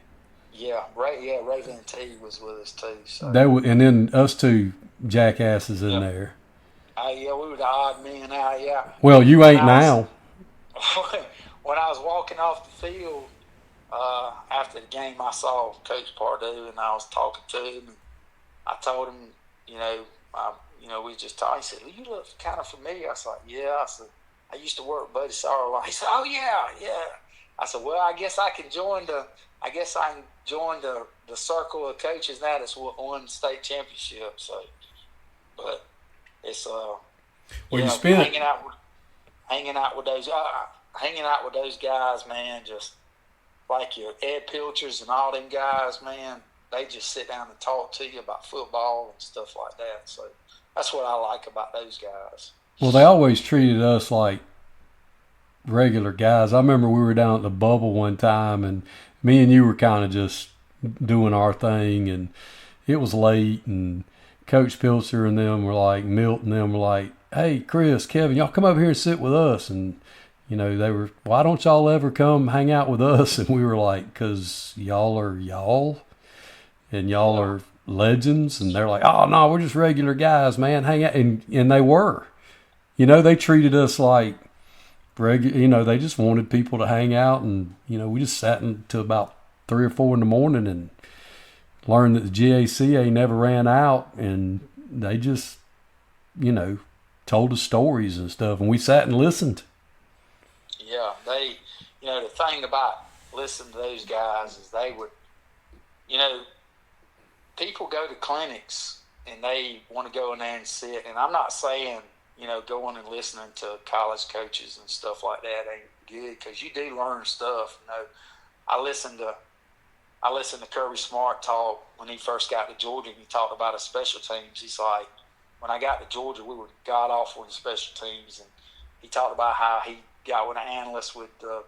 Speaker 5: Yeah, Raven Teague was with us too. So.
Speaker 4: And then us two jackasses in there.
Speaker 5: We were the odd men out. Yeah.
Speaker 4: Well, you ain't now.
Speaker 5: When I was walking off the field after the game, I saw Coach Pardue, and I was talking to him. And I told him, we just talked. He said, well, "You look kind of familiar." I said, "Yeah." I said, I used to work with Buddy Sarlo. He said, "Oh yeah." I said, "Well, I guess I can join the circle of coaches now that's won state championship." So, but it's
Speaker 4: you spent
Speaker 5: hanging out with those guys, man. Just like your Ed Pilchers and all them guys, man. They just sit down and talk to you about football and stuff like that. So that's what I like about those guys.
Speaker 4: Well, they always treated us like regular guys. I remember we were down at the bubble one time, and me and you were kind of just doing our thing, and it was late, and Coach Pilcher and them were like, Milt and them were like, hey, Chris, Kevin, y'all come over here and sit with us. And, they were, why don't y'all ever come hang out with us? And we were like, because y'all are y'all, and y'all are legends. And they're like, oh, no, we're just regular guys, man. Hang out. And they were. They treated us like they just wanted people to hang out. And, we just sat until about 3 or 4 in the morning and learned that the GACA never ran out. And they just, told us stories and stuff. And we sat and listened.
Speaker 5: Yeah, the thing about listening to those guys is they would, people go to clinics and they want to go in there and sit. And I'm not saying, going and listening to college coaches and stuff like that ain't good, because you do learn stuff. I listened to Kirby Smart talk when he first got to Georgia, and he talked about his special teams. He's like, when I got to Georgia, we were god awful in special teams, and he talked about how he got with an analyst with the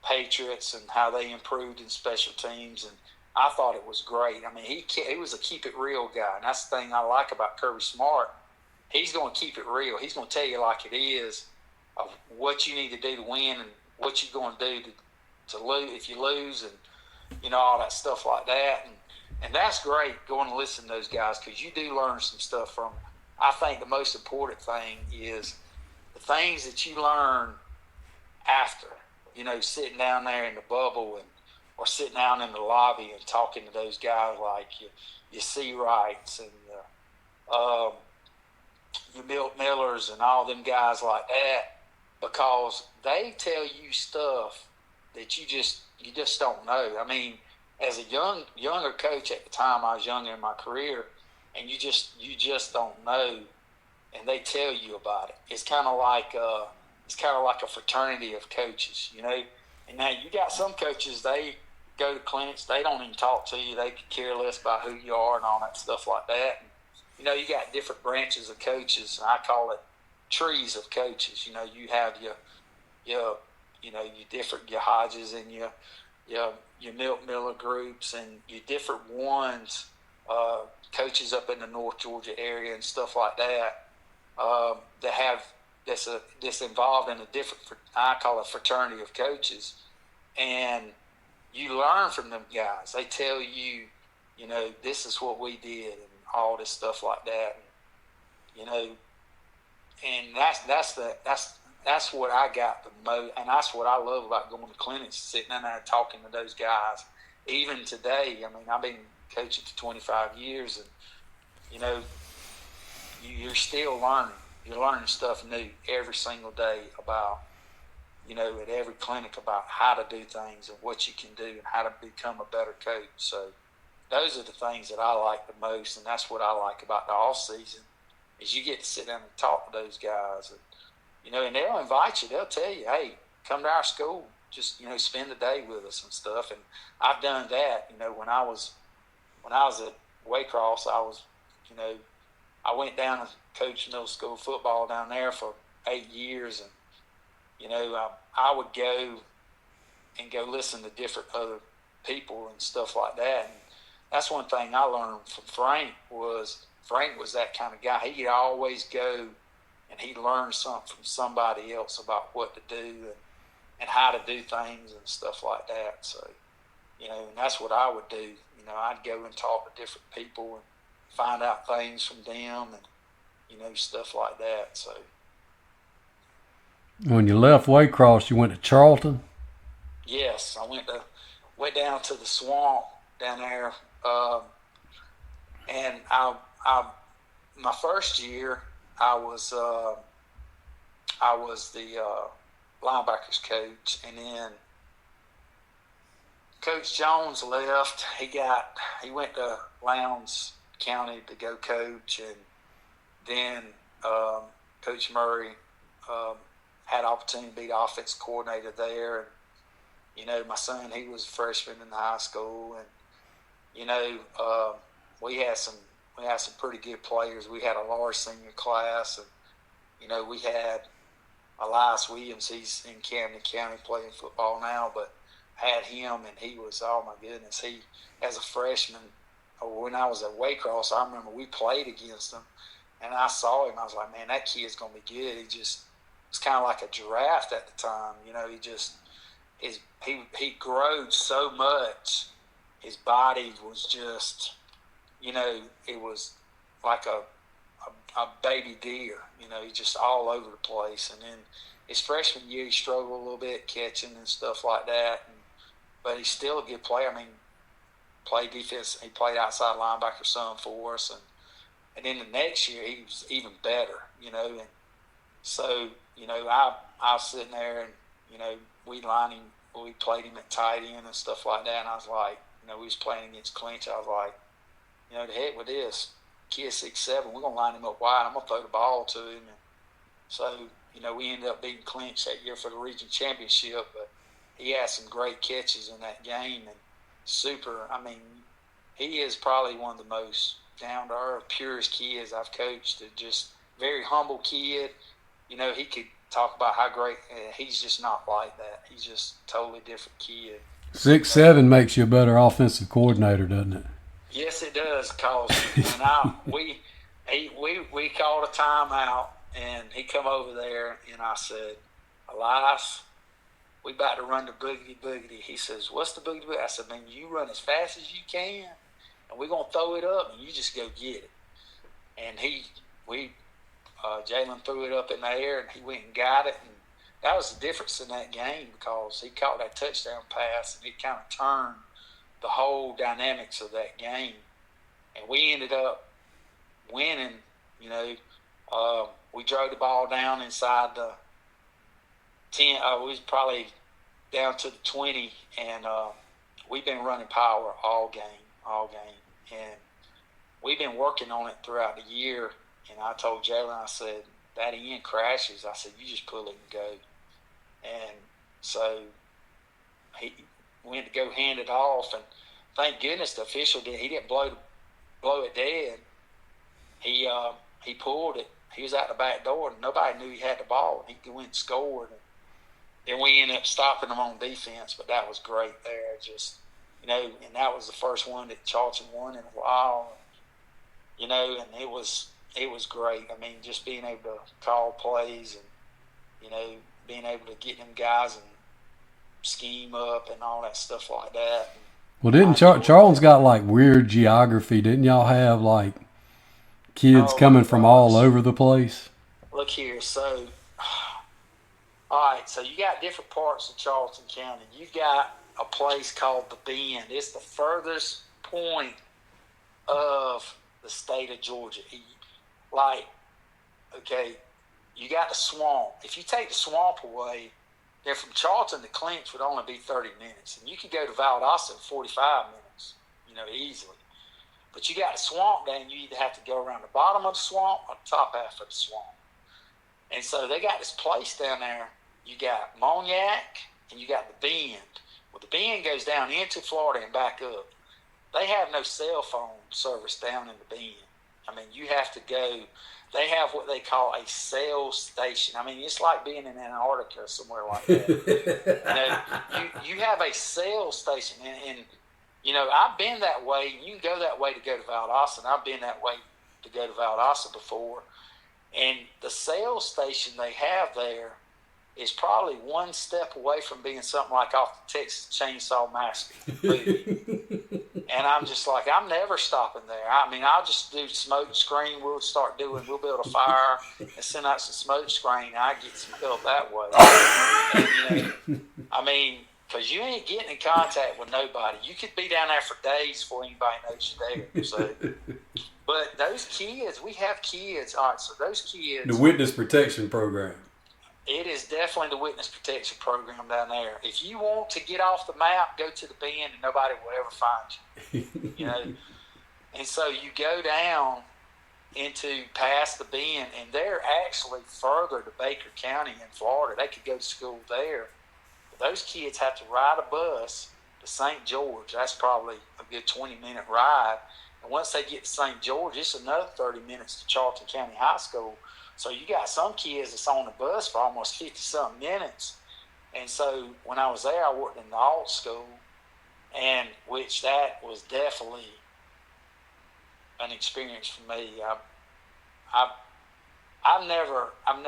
Speaker 5: Patriots and how they improved in special teams, and I thought it was great. I mean, he was a keep it real guy, and that's the thing I like about Kirby Smart. He's going to keep it real. He's going to tell you like it is, of what you need to do to win and what you're going to do to lose if you lose, and all that stuff like that. And that's great, going to listen to those guys, because you do learn some stuff from them. I think the most important thing is the things that you learn after, sitting down there in the bubble or sitting down in the lobby and talking to those guys like your C. Wrights and your Milt Millers and all them guys like that, because they tell you stuff that you just don't know. I mean, as a younger coach at the time, I was younger in my career, and you just don't know, and they tell you about it. It's kind of like a fraternity of coaches, And now you got some coaches, they go to clinics, they don't even talk to you. They could care less about who you are and all that stuff like that. And, you got different branches of coaches, and I call it trees of coaches. You have your Hodges and your Milt Miller groups and your different ones, coaches up in the North Georgia area and stuff like that, that have that's involved in a different, I call it fraternity of coaches, and you learn from them guys. They tell you, this is what we did and all this stuff like that, and that's what I got the most, and that's what I love about going to clinics, sitting in there and talking to those guys. Even today, I mean, I've been coaching for 25 years, and you're still learning. You're learning stuff new every single day about, at every clinic, about how to do things and what you can do and how to become a better coach. So those are the things that I like the most, and that's what I like about the off season, is you get to sit down and talk to those guys, and and they'll invite you. They'll tell you, hey, come to our school, just spend the day with us and stuff. And I've done that. When I was at Waycross, I was, I went down and coached middle school football down there for 8 years, and I would go listen to different other people and stuff like that. And that's one thing I learned from Frank was that kind of guy. He could always go and he learned something from somebody else about what to do and how to do things and stuff like that. So, and that's what I would do. I'd go and talk to different people and find out things from them and, stuff like that. So.
Speaker 4: When you left Waycross, you went to Charlton?
Speaker 5: Yes, I went down to the swamp down there, and my first year I was the linebackers coach, and then Coach Jones left. He went to Lowndes County to go coach, and then Coach Murray had opportunity to be the offense coordinator there. And my son, he was a freshman in the high school, and we had some pretty good players. We had a large senior class, and you know, we had Elias Williams. He's in Camden County playing football now, but had him, and he was, oh my goodness, he, as a freshman, or when I was at Waycross, I remember we played against him, and I saw him. I was like, man, that kid's going to be good. He just was kind of like a giraffe at the time. You know, he growed so much. His body was just, you know, it was like a baby deer. You know, he's just all over the place. And then his freshman year, he struggled a little bit catching and stuff like that. But he's still a good player. I mean, played defense. He played outside linebacker some for us. And then the next year, he was even better, you know. And so, you know, I was sitting there and, you know, we played him at tight end and stuff like that. And I was like, you know, we was playing against Clinch. I was like, you know, the heck with this. Kid 6'7", we're going to line him up wide. I'm going to throw the ball to him. And so, you know, we ended up beating Clinch that year for the region championship. But he had some great catches in that game. And super, I mean, he is probably one of the most down-to-earth, purest kids I've coached. Just very humble kid. You know, he could talk about how great he's just not like that. He's just a totally different kid.
Speaker 4: 6'7" makes you a better offensive coordinator, doesn't it?
Speaker 5: Yes, it does. Cause when we called a timeout, and he come over there, and I said, Elias, we about to run the boogity boogity. He says, what's the boogity boogity? I said, man, you run as fast as you can, and we're gonna throw it up, and you just go get it. And Jalen threw it up in the air, and he went and got it, and that was the difference in that game, because he caught that touchdown pass, and it kind of turned the whole dynamics of that game. And we ended up winning. You know, we drove the ball down inside the 10. We was probably down to the 20, and we've been running power all game. And we've been working on it throughout the year. And I told Jalen, I said, that end crashes. I said, you just pull it and go. And so he went to go hand it off, and thank goodness the official did. He didn't blow it dead. He pulled it. He was out the back door, and nobody knew he had the ball. He went and scored. And then we ended up stopping him on defense, but that was great there. Just, you know, and that was the first one that Charlton won in a while. You know, and it was great. I mean, just being able to call plays and, you know, being able to get them guys and scheme up and all that stuff like that.
Speaker 4: Well, didn't Charlton's got like weird geography? Didn't y'all have like kids coming from all over the place?
Speaker 5: Look here, so all right, so you got different parts of Charlton County. You got a place called the Bend. It's the furthest point of the state of Georgia. Like, okay, you got the swamp. If you take the swamp away, then from Charlton to Clinch would only be 30 minutes. And you could go to Valdosta in 45 minutes, you know, easily. But you got the swamp down, you either have to go around the bottom of the swamp or the top half of the swamp. And so they got this place down there. You got Moniac and you got the Bend. Well, the Bend goes down into Florida and back up. They have no cell phone service down in the Bend. I mean, you have to go. They have what they call a sales station. I mean, it's like being in Antarctica or somewhere like that. You know, you have a sales station, and you know, I've been that way. You can go that way to go to Valdosta, and I've been that way to go to Valdosta before. And the sales station they have there is probably one step away from being something like off the Texas Chainsaw Massacre movie. And I'm just like, I'm never stopping there. I mean, I'll just do smoke screen. We'll build a fire and send out some smoke screen. I get some help that way. And, you know, I mean, because you ain't getting in contact with nobody. You could be down there for days before anybody knows you're there. So, but those kids, we have kids. All right, so those kids.
Speaker 4: The Witness Protection Program.
Speaker 5: It is definitely the Witness Protection Program down there. If you want to get off the map, go to the Bend, and nobody will ever find you. You know, and so you go down into past the Bend, and they're actually further to Baker County in Florida. They could go to school there. But those kids have to ride a bus to St. George. That's probably a good 20-minute ride. And once they get to St. George, it's another 30 minutes to Charlton County High School. So you got some kids that's on the bus for almost 50-something minutes. And so when I was there, I worked in the alt school, and which that was definitely an experience for me. I've never, I've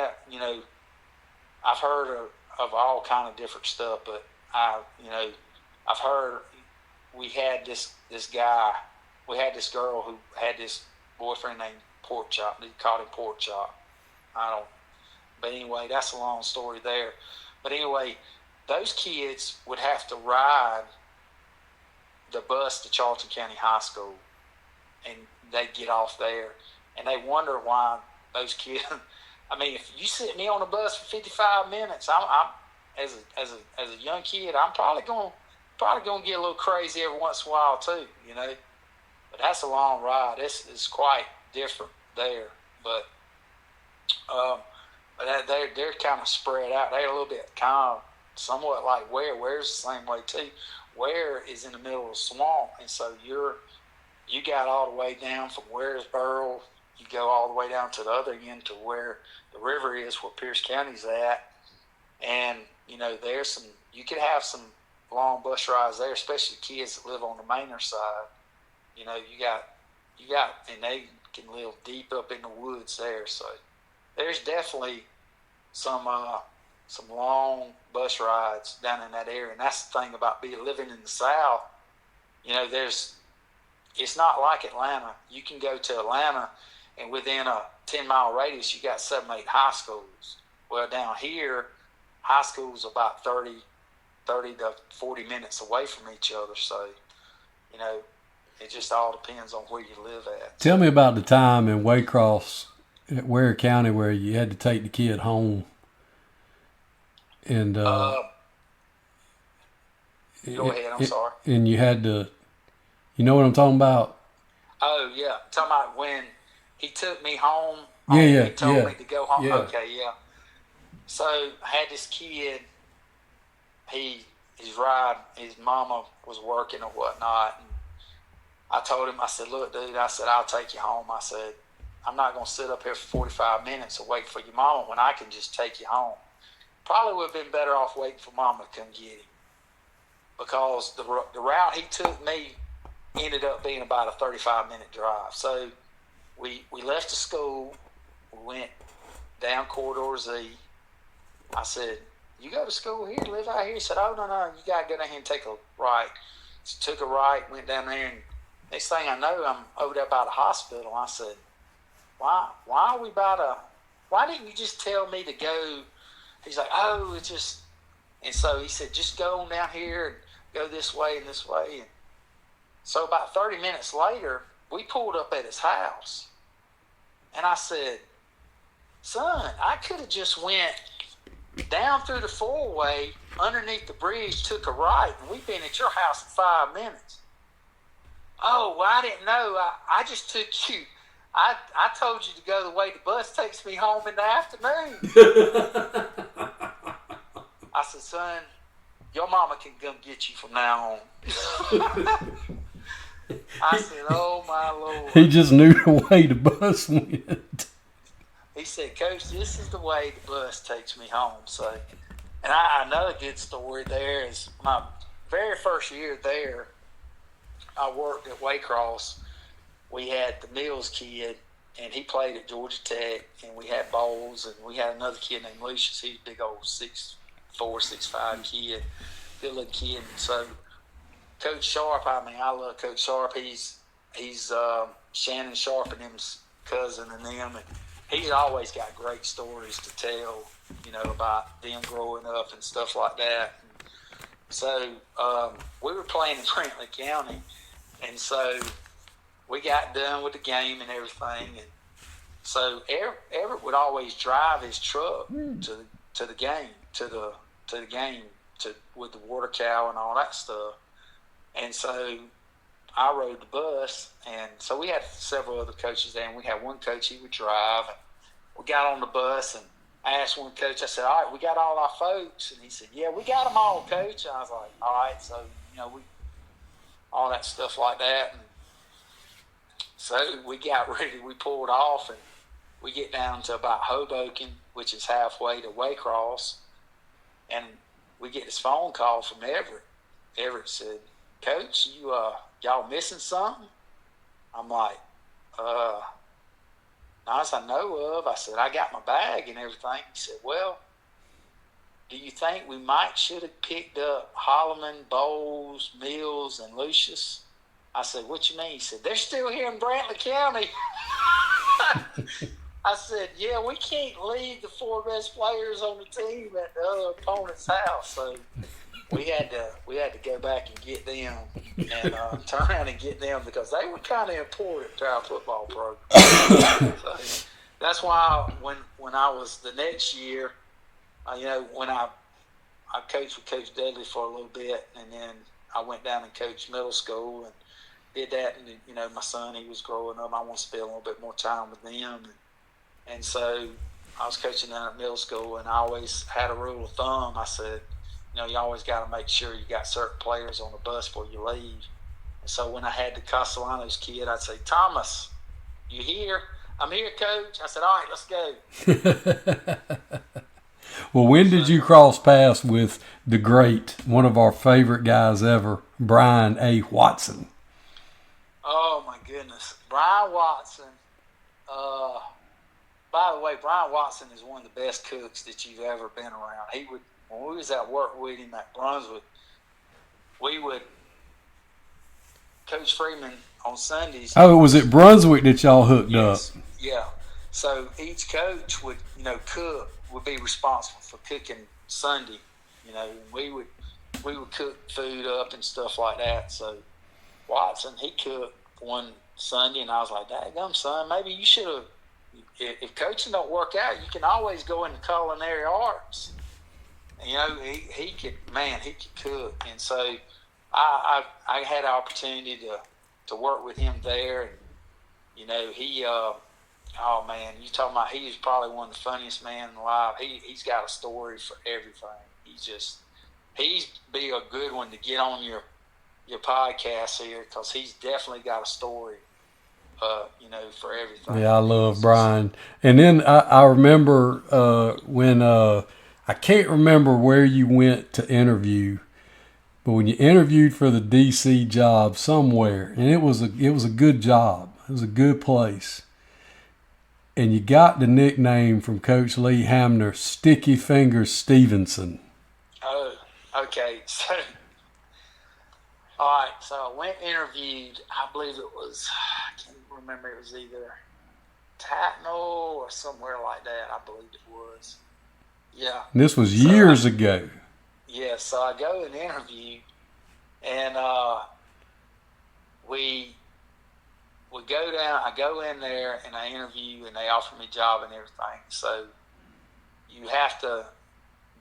Speaker 5: heard of all kind of different stuff, but I've heard we had this girl who had this boyfriend named Pork Chop. They called him Pork Chop. But anyway, that's a long story there. But anyway, those kids would have to ride the bus to Charlton County High School, and they'd get off there, and they wonder why those kids. I mean, if you sit me on the bus for 55 minutes, I'm as a young kid, I'm probably gonna get a little crazy every once in a while too, But that's a long ride. It's quite different there, but they're kind of spread out. They're a little bit kind of somewhat like Ware. Ware's the same way too. Ware is in the middle of a swamp, and so you got all the way down from Waresboro. You go all the way down to the other end to where the river is, where Pierce County's at, and you could have some long bus rides there, especially kids that live on the Manor side. You got, and they can live deep up in the woods there. So there's definitely some long bus rides down in that area, and that's the thing about living in the South. It's not like Atlanta. You can go to Atlanta, and within a 10-mile radius, you got 7, 8 high schools. Well, down here, high schools about 30 to 40 minutes away from each other. So, it just all depends on where you live at.
Speaker 4: Tell me about the time in Waycross at Ware County where you had to take the kid home. And
Speaker 5: go ahead, I'm sorry.
Speaker 4: And you had to, you know what I'm talking about?
Speaker 5: Oh, yeah. I'm talking about when he took me home.
Speaker 4: Yeah.
Speaker 5: He told me to go home.
Speaker 4: Yeah.
Speaker 5: Okay, yeah. So I had this kid. His ride, his mama was working or whatnot. And I told him, I said, look, dude, I'll take you home. I said, I'm not going to sit up here for 45 minutes and wait for your mama when I can just take you home. Probably would have been better off waiting for mama to come get him, because the route he took me ended up being about a 35-minute drive. So we left the school. We went down Corridor Z. I said, you go to school here, live out here? He said, oh, no, you got to go down here and take a right. So took a right, went down there, and next thing I know, I'm over there by the hospital. I said, why are we why didn't you just tell me to go? He's like, oh, it's just, and so he said, just go on down here and go this way and this way. And so about 30 minutes later, we pulled up at his house. And I said, son, I could have just went down through the four-way, underneath the bridge, took a right, and we've been at your house in 5 minutes. Oh, well, I didn't know. I just took you. I told you to go the way the bus takes me home in the afternoon. I said, son, your mama can come get you from now on. I said, oh, my Lord.
Speaker 4: He just knew the way the bus went.
Speaker 5: He said, Coach, this is the way the bus takes me home. So, and another good story there is my very first year there, I worked at Waycross. We had the Mills kid, and he played at Georgia Tech, and we had Bowles, and we had another kid named Lucius. He's a big old 6'4", 6'5" kid, good looking kid. And so Coach Sharp, I love Coach Sharp. He's Shannon Sharp and him's cousin and them, and he's always got great stories to tell, about them growing up and stuff like that. And so we were playing in Franklin County, and so we got done with the game and everything, and so Everett would always drive his truck to the game with the water cow and all that stuff. And so I rode the bus, and so we had several other coaches there, and we had one coach, he would drive, and we got on the bus, and I asked one coach, I said, all right, we got all our folks? And he said, yeah, we got them all, Coach. And I was like, all right, so, we all that stuff like that. And so we got ready, we pulled off, and we get down to about Hoboken, which is halfway to Waycross, and we get this phone call from Everett. Everett said, "Coach, y'all missing something?" I'm like, not as I know of. I said, "I got my bag and everything." He said, "Well, do you think we should have picked up Holloman, Bowles, Mills, and Lucius?" I said, "What you mean?" He said, "They're still here in Brantley County." I said, "Yeah, we can't leave the 4 best players on the team at the other opponent's house." So we had to go back and get them and turn around and get them because they were kind of important to our football program. So that's why when I was the next year, when I coached with Coach Dudley for a little bit, and then I went down and coached middle school and did that. And my son, he was growing up. I wanted to spend a little bit more time with them. And so I was coaching down at middle school, and I always had a rule of thumb. I said, you always got to make sure you got certain players on the bus before you leave. And so when I had the Castellanos kid, I'd say, "Thomas, you here?" "I'm here, Coach." I said, "All right, let's go."
Speaker 4: Well, when did you cross paths with the great, one of our favorite guys ever, Brian A. Watson?
Speaker 5: Oh, my goodness. Brian Watson. By the way, Brian Watson is one of the best cooks that you've ever been around. When we was at work with him at Brunswick, we would Coach Freeman on Sundays.
Speaker 4: Oh, it was at Brunswick that y'all hooked up.
Speaker 5: Yeah. So each coach would, cook, would be responsible for cooking Sunday. We would cook food up and stuff like that. So Watson, he cooked one Sunday, and I was like, "Daggum, son, maybe you should have. If coaching don't work out, you can always go into culinary arts." And, he could cook, and so I had an opportunity to work with him there, and he. Oh man, you talking about he is probably one of the funniest men alive. He's got a story for everything. He's be a good one to get on your podcast here because he's definitely got a story. For everything.
Speaker 4: Yeah, I love Brian. And then I remember when I can't remember where you went to interview, but when you interviewed for the DC job somewhere, and it was a good job. It was a good place. And you got the nickname from Coach Lee Hamner, Sticky Fingers Stevenson.
Speaker 5: Oh, okay. So, all right. So I went and interviewed. I believe it was, I can't remember. It was either Tatnall or somewhere like that. I believe it was. Yeah.
Speaker 4: And this was years ago.
Speaker 5: Yeah. So I go and interview, and we go down. I go in there and I interview, and they offer me a job and everything. So you have to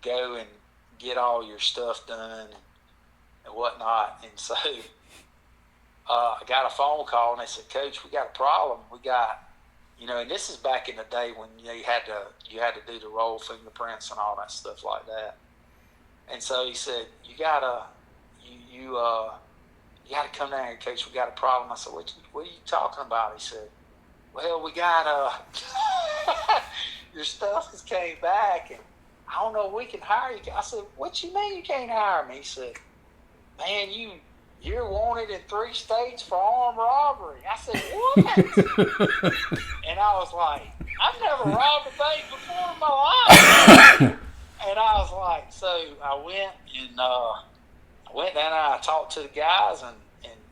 Speaker 5: go and get all your stuff done and whatnot. And so I got a phone call, and they said, "Coach, we got a problem. We got, and this is back in the day when you had to do the roll fingerprints and all that stuff like that." And so he said, "You gotta come down here, Coach. We got a problem." I said, "What are you talking about?" He said, "Well, we got your stuff has came back, and I don't know if we can hire you." I said, "What you mean you can't hire me?" He said, "Man, you're wanted in 3 states for armed robbery." I said, "What?" And I was like, "I've never robbed a bank before in my life." And I was like, so I went and down there, I talked to the guys, and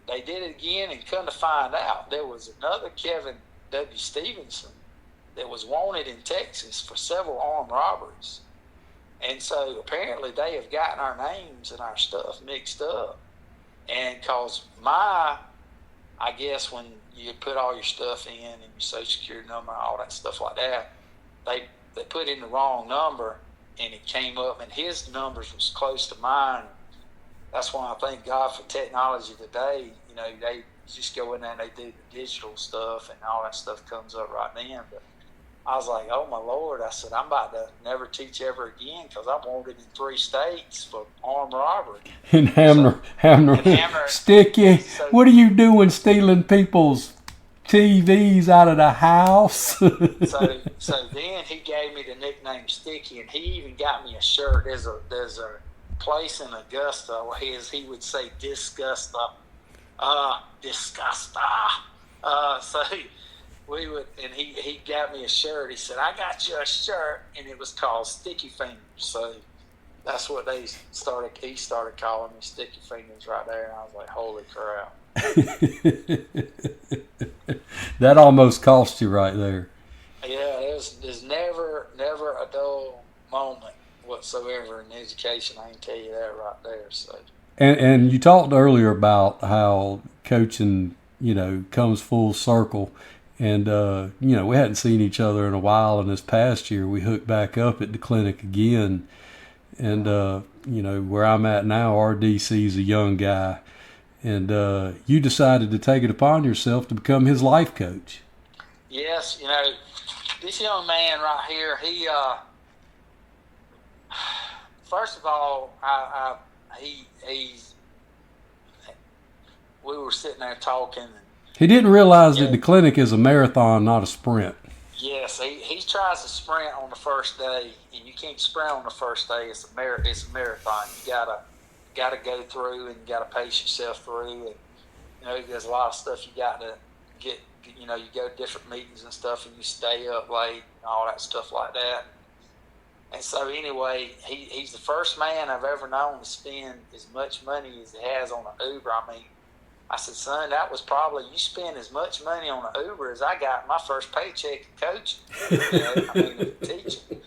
Speaker 5: they did it again, and come to find out there was another Kevin W. Stevenson that was wanted in Texas for several armed robberies. And so apparently they have gotten our names and our stuff mixed up. And because I guess when you put all your stuff in and your social security number, all that stuff like that, they put in the wrong number, and it came up, and his numbers was close to mine. That's why I thank God for technology today. They just go in there and they do the digital stuff, and all that stuff comes up right then. But I was like, "Oh my Lord!" I said, "I'm about to never teach ever again because I'm wanted in 3 states for armed robbery."
Speaker 4: And Hamner, Sticky, what are you doing stealing people's TVs out of the house.
Speaker 5: So then he gave me the nickname Sticky, and he even got me a shirt. There's a place in Augusta where he would say Disgusta, Disgusta. So we would, and he got me a shirt. He said, "I got you a shirt," and it was called Sticky Fingers. So that's what he started calling me Sticky Fingers right there, and I was like, "Holy crap!"
Speaker 4: That almost cost you right there.
Speaker 5: Yeah, there's never a dull moment whatsoever in education. I can tell you that right there. So.
Speaker 4: And you talked earlier about how coaching, comes full circle. And, we hadn't seen each other in a while. And this past year, we hooked back up at the clinic again. And, where I'm at now, our DC's a young guy. And you decided to take it upon yourself to become his life coach.
Speaker 5: Yes, this young man right here, he, first of all, we were sitting there talking.
Speaker 4: He didn't realize that the clinic is a marathon, not a sprint.
Speaker 5: Yes, he tries to sprint on the first day, and you can't sprint on the first day. It's a marathon. You gotta go through, and you gotta pace yourself through, and there's a lot of stuff you got to get. You go to different meetings and stuff, and you stay up late and all that stuff like that. And so anyway, he's the first man I've ever known to spend as much money as he has on an Uber. I mean, I said, son, that was probably, you spend as much money on an Uber as I got my first paycheck in coaching, teaching.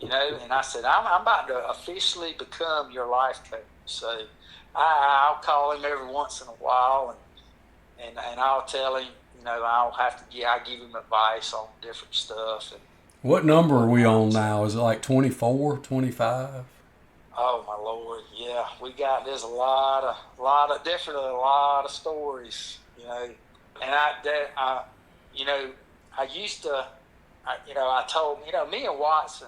Speaker 5: And I said, I'm about to officially become your life coach. So I'll call him every once in a while, and I'll tell him, I give him advice on different stuff. And
Speaker 4: what number are we on now? Is it like 24, 25?
Speaker 5: Oh my Lord, yeah. There's a lot of stories, And I told, me and Watson,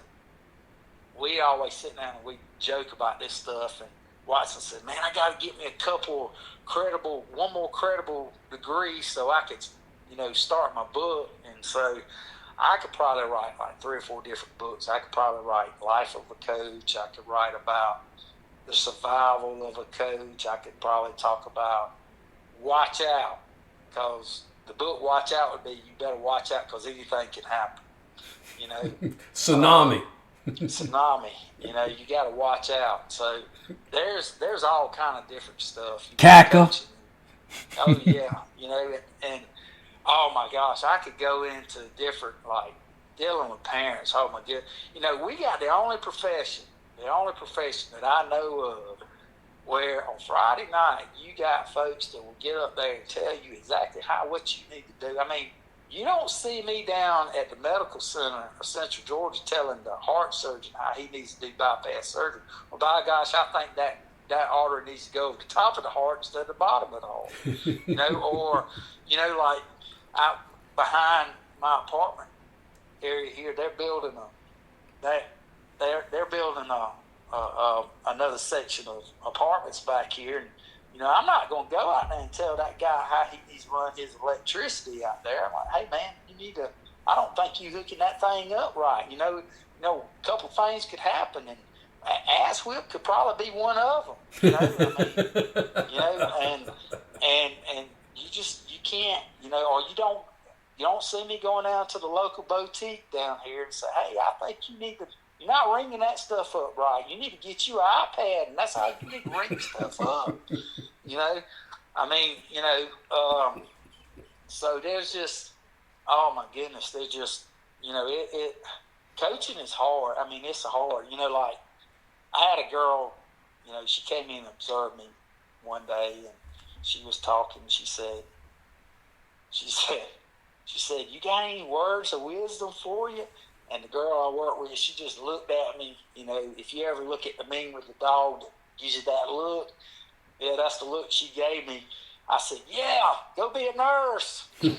Speaker 5: we always sit down and we joke about this stuff. And Watson said, man, I got to get me one more credible degree so I could, start my book. And so I could probably write like 3 or 4 different books. I could probably write Life of a Coach. I could write about the survival of a coach. I could probably talk about Watch Out, because the book Watch Out would be, you better watch out because anything can happen.
Speaker 4: Tsunami.
Speaker 5: Tsunami. You got to watch out. So there's all kind of different stuff.
Speaker 4: GACA.
Speaker 5: Oh yeah, and oh my gosh, I could go into different, like dealing with parents. Oh my God, we got the only profession that I know of where on Friday night you got folks that will get up there and tell you exactly what you need to do. I mean, you don't see me down at the medical center of Central Georgia telling the heart surgeon how he needs to do bypass surgery. Well, by gosh, I think that artery needs to go over the top of the heart instead of the bottom of the heart. Or like out behind my apartment area here, they're building another section of apartments back here, and I'm not going to go out there and tell that guy how he needs to run his electricity out there. I'm like, hey man, you need to. I don't think you hooking that thing up right. A couple things could happen, and ass whip could probably be one of them. And you can't, or you don't see me going down to the local boutique down here and say, hey, I think you need to. You're not ringing that stuff up right. You need to get you an iPad, and that's how you need to ring stuff up. So there's just, oh my goodness, there's just, coaching is hard. I mean, it's hard. Like I had a girl, she came in and observed me one day, and she was talking. She said, you got any words of wisdom for you? And the girl I work with, she just looked at me. If you ever look at the meme with the dog that gives you that look, yeah, that's the look she gave me. I said, yeah, go be a nurse. And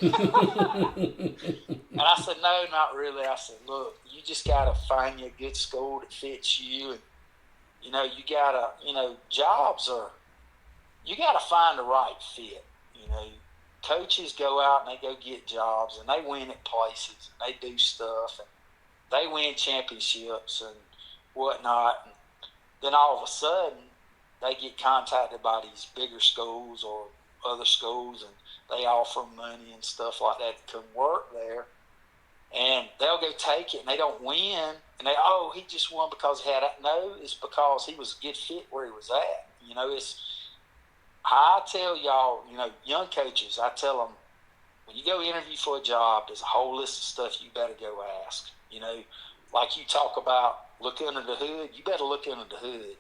Speaker 5: I said, no, not really. I said, look, you just got to find you a good school that fits you. And, you got to, jobs are, you got to find the right fit. coaches go out and they go get jobs and they win at places and they do stuff and they win championships and whatnot. And then all of a sudden, they get contacted by these bigger schools or other schools, and they offer money and stuff like that to come work there. And they'll go take it, and they don't win. And he just won because he had it. No, it's because he was a good fit where he was at. I tell y'all, young coaches, I tell them, when you go interview for a job, there's a whole list of stuff you better go ask. Like you talk about look under the hood, you better look under the hood.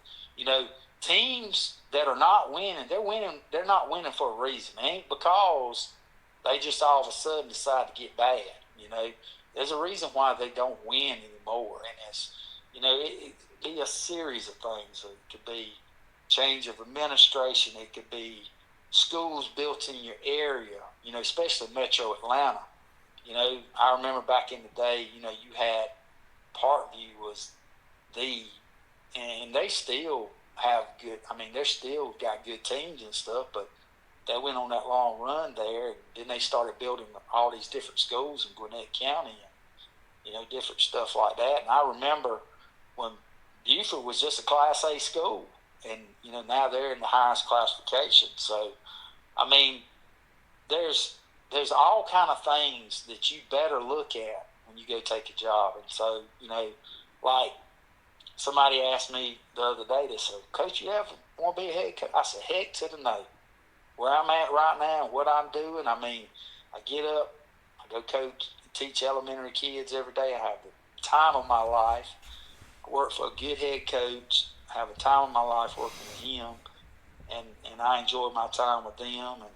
Speaker 5: Teams that are not winning, they're not winning for a reason. It ain't because they just all of a sudden decide to get bad. There's a reason why they don't win anymore. And it's, it could be a series of things. It could be change of administration. It could be schools built in your area, especially Metro Atlanta. I remember back in the day, you had Parkview was and they still have good, they're still got good teams and stuff, but they went on that long run there, and then they started building all these different schools in Gwinnett County and, different stuff like that. And I remember when Buford was just a Class A school, and, now they're in the highest classification. So, there's all kind of things that you better look at when you go take a job. And so, like somebody asked me the other day, they said, Coach, you ever want to be a head coach? I said, heck to the no. Where I'm at right now, what I'm doing, I get up, I go coach, teach elementary kids every day. I have the time of my life. I work for a good head coach. I have a time of my life working with him, and I enjoy my time with them. And,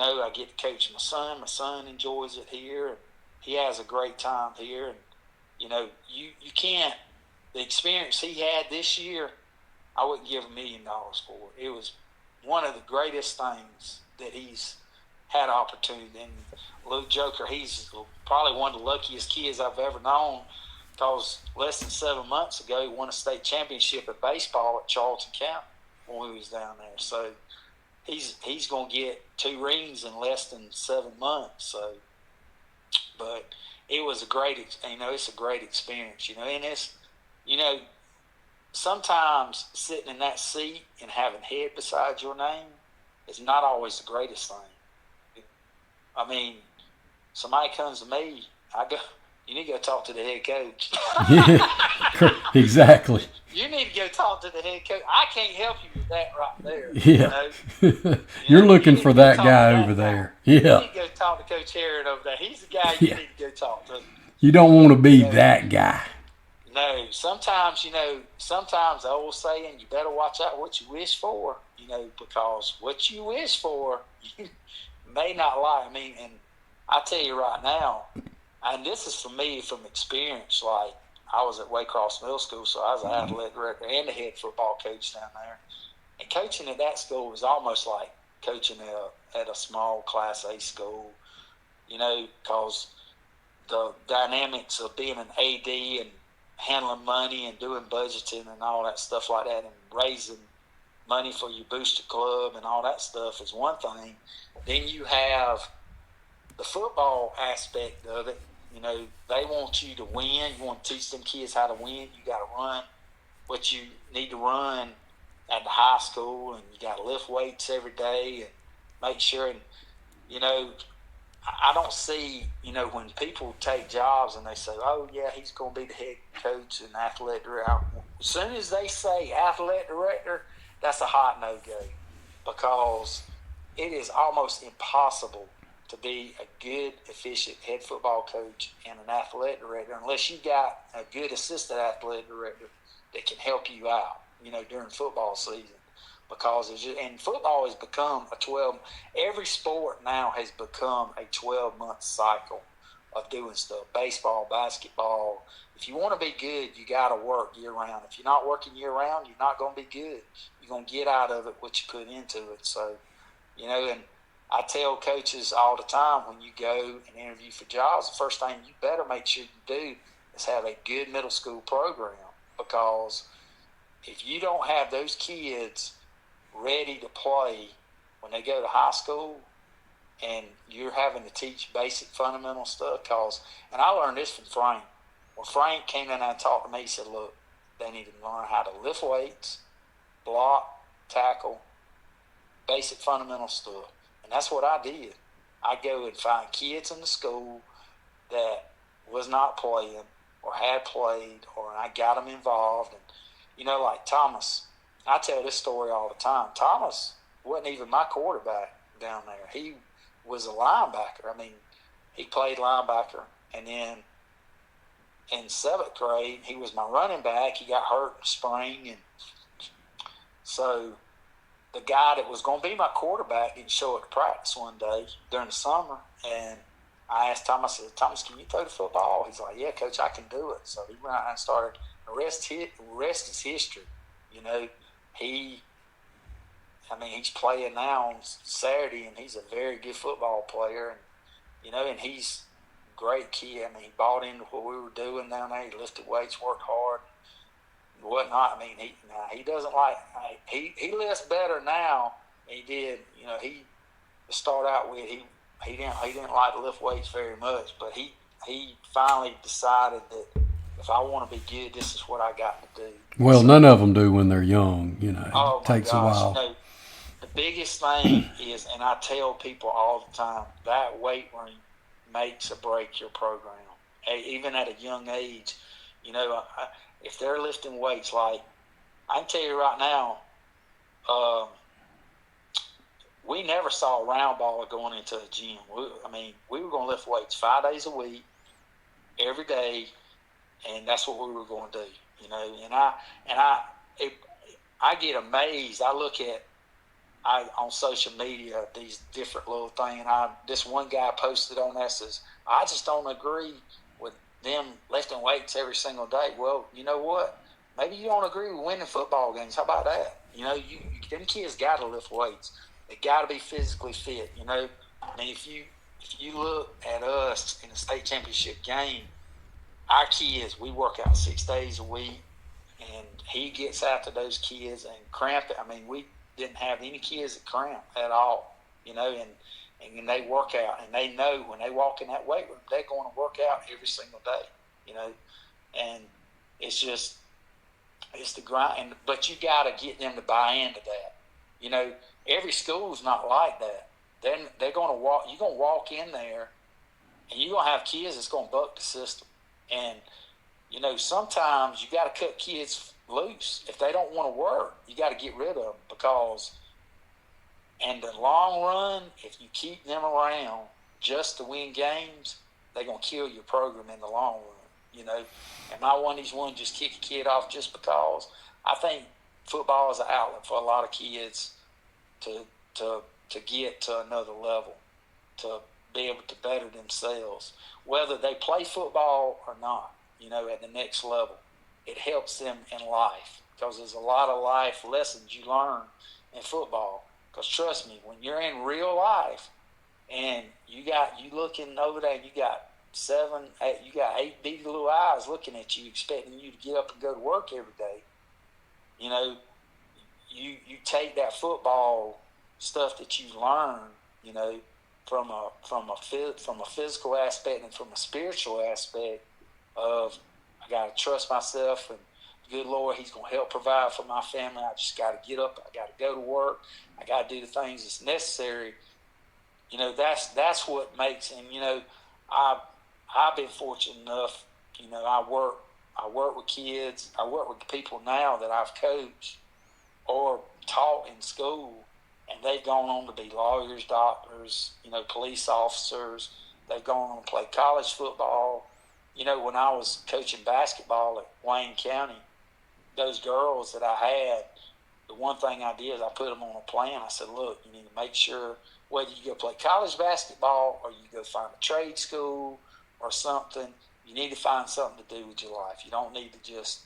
Speaker 5: I get to coach my son. My son enjoys it here, and he has a great time here. And, you can't, the experience he had this year, I wouldn't give $1 million for it. It was one of the greatest things that he's had opportunity. And Luke Joker, he's probably one of the luckiest kids I've ever known, because less than 7 months ago, he won a state championship at baseball at Charlton County when we was down there. So he's going to get 2 rings in less than 7 months. So, but it was a great, it's a great experience, and it's, sometimes sitting in that seat and having head beside your name is not always the greatest thing. Somebody comes to me, I go, you need to go talk to the head coach.
Speaker 4: Yeah, exactly.
Speaker 5: You need to go talk to the head coach. I can't help you with that right there.
Speaker 4: Yeah. You're looking for that guy over there. Yeah.
Speaker 5: You need to go talk to Coach Herod over there. He's the guy you need to go talk to.
Speaker 4: You don't want to be that guy.
Speaker 5: No, sometimes the old saying, you better watch out what you wish for, because what you wish for, you may not like. And I tell you right now, and this is for me from experience, like I was at Waycross Middle School, so I was an athletic director and the head football coach down there. And coaching at that school was almost like coaching at a small Class A school, because the dynamics of being an AD and handling money and doing budgeting and all that stuff like that, and raising money for your booster club and all that stuff is one thing. Then you have the football aspect of it. They want you to win. You want to teach them kids how to win. You got to run what you need to run at the high school, and you got to lift weights every day and make sure. And I don't see, when people take jobs and they say, oh, yeah, he's going to be the head coach and athletic director. As soon as they say athletic director, that's a hot no-go, because it is almost impossible to be a good, efficient head football coach and an athletic director unless you got a good assistant athletic director that can help you out, during football season. Because and football has become every sport now has become a 12-month cycle of doing stuff. Baseball, basketball. If you want to be good, you got to work year-round. If you're not working year-round, you're not going to be good. You're going to get out of it what you put into it. So, and I tell coaches all the time, when you go and interview for jobs, the first thing you better make sure you do is have a good middle school program. Because if you don't have those kids ready to play when they go to high school, and you're having to teach basic fundamental stuff. And I learned this from Frank. When Frank came in and talked to me, he said, look, they need to learn how to lift weights, block, tackle, basic fundamental stuff. And that's what I did. I go and find kids in the school that was not playing or had played, or I got them involved. And, you know, like Thomas, I tell this story all the time. Thomas wasn't even my quarterback down there. He was a linebacker. I mean, he played linebacker. And then in 7th grade, he was my running back. He got hurt in spring. And so the guy that was going to be my quarterback didn't show up to practice one day during the summer. And I asked Thomas, I said, Thomas, can you throw the football? He's like, yeah, Coach, I can do it. So he went out and started. The rest is history. You know, he's playing now on Saturday, and he's a very good football player. And, you know, and he's a great kid. I mean, he bought into what we were doing down there. He lifted weights, worked hard, and whatnot. I mean, he doesn't like – he lifts better now than he did. You know, he to start out with, he didn't like to lift weights very much, but he finally decided that if I want to be good, this is what I got to do.
Speaker 4: Well, so, none of them do when they're young. You know, it takes a while.
Speaker 5: You know, the biggest thing is, and I tell people all the time, that weight room makes or breaks your program. Even at a young age, you know, if they're lifting weights, like I can tell you right now, we never saw a round baller going into a gym. We were going to lift weights 5 days a week, every day, and that's what we were going to do. You know, and I get amazed. I look at on social media these different little things. And this one guy posted on that says, I just don't agree with them lifting weights every single day. Well, you know what? Maybe you don't agree with winning football games. How about that? You know, them kids got to lift weights. They got to be physically fit. You know, I mean, if you look at us in the state championship game, our kids, we work out 6 days a week, and he gets after those kids and cramp it. I mean, we didn't have any kids that cramp at all, you know, and they work out, and they know when they walk in that weight room, they're going to work out every single day, you know, and it's the grind. But you got to get them to buy into that. You know, every school's not like that. They're going to walk. You're going to walk in there, and you're going to have kids that's going to buck the system. And, you know, sometimes you got to cut kids loose. If they don't want to work, you got to get rid of them, because in the long run, if you keep them around just to win games, they're going to kill your program in the long run, you know. Am I one of these ones just kick a kid off just because? I think football is an outlet for a lot of kids to get to another level, to be able to better themselves, whether they play football or not, you know, at the next level. It helps them in life, because there's a lot of life lessons you learn in football. Because trust me, when you're in real life and you looking over there, you got 8 beady little eyes looking at you, expecting you to get up and go to work every day. You know, you take that football stuff that you learn, you know, from a physical aspect and from a spiritual aspect of, I got to trust myself, and good Lord, He's going to help provide for my family. I just got to get up. I got to go to work. I got to do the things that's necessary. You know, that's what makes. And you know, I've been fortunate enough. You know, I work with kids. I work with people now that I've coached or taught in school, and they've gone on to be lawyers, doctors, you know, police officers. They've gone on to play college football. You know, when I was coaching basketball at Wayne County, those girls that I had, the one thing I did is I put them on a plan. I said, look, you need to make sure whether you go play college basketball or you go find a trade school or something, you need to find something to do with your life. You don't need to just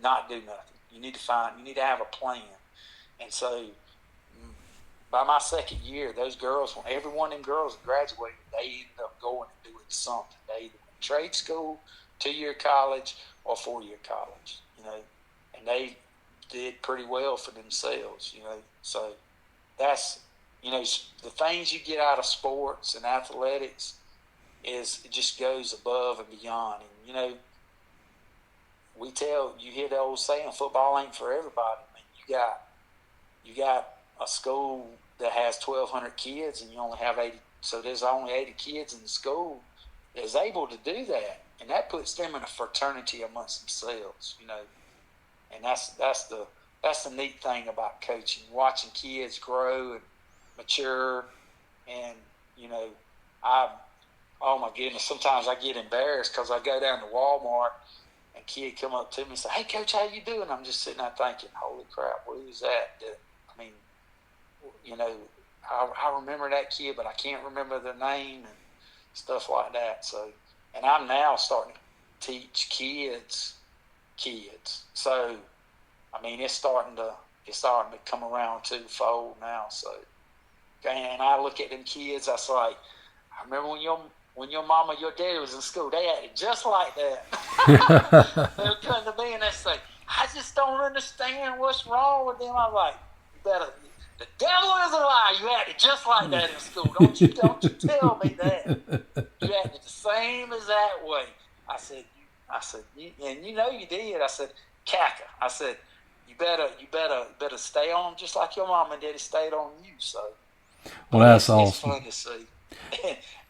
Speaker 5: not do nothing. You need to have a plan. And so by my second year, those girls, when every one of them girls graduated, they ended up going and doing something. They either went to trade school, 2-year college, or 4-year college, you know, and they did pretty well for themselves, you know. So that's the things you get out of sports and athletics it just goes above and beyond. And, you hear the old saying, football ain't for everybody. I mean, you got a school that has 1,200 kids and you only have 80, so there's only 80 kids in the school that is able to do that. And that puts them in a fraternity amongst themselves, and that's the neat thing about coaching, watching kids grow and mature. And oh my goodness, sometimes I get embarrassed because I go down to Walmart and a kid come up to me and say, "Hey coach, how you doing?" I'm just sitting there thinking, holy crap, who's that? I mean, I remember that kid, but I can't remember their name and stuff like that. So, and I'm now starting to teach kids. So, I mean, it's starting to come around twofold now. So, and I look at them kids, I was like, I remember when your mama, your daddy was in school, they acted just like that. They'll come to me and they say, "I just don't understand what's wrong with them." I'm like, the devil is a lie. You acted just like that in school. Don't you tell me that. You acted the same exact way. I said, and you did. I said, GACA. I said, you better stay on them just like your mom and daddy stayed on you. So,
Speaker 4: well, that's awesome.
Speaker 5: It's fun to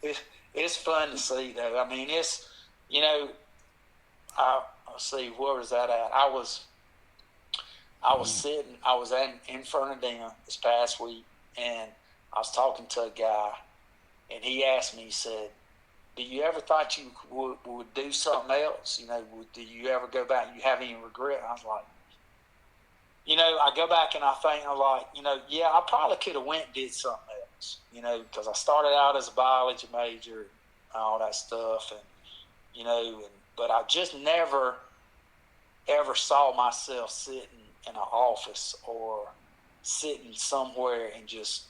Speaker 5: see. It's fun to see, though. I mean, it's, let's see, where was that at? I was in front of them this past week, and I was talking to a guy, and he asked me, he said, "Do you ever thought you would do something else? Do you ever go back and you have any regret?" And I was like, I go back and I think, I'm like, yeah, I probably could have went and did something else, because I started out as a biology major and all that stuff, and, but I just never, ever saw myself sitting in an office or sitting somewhere and just,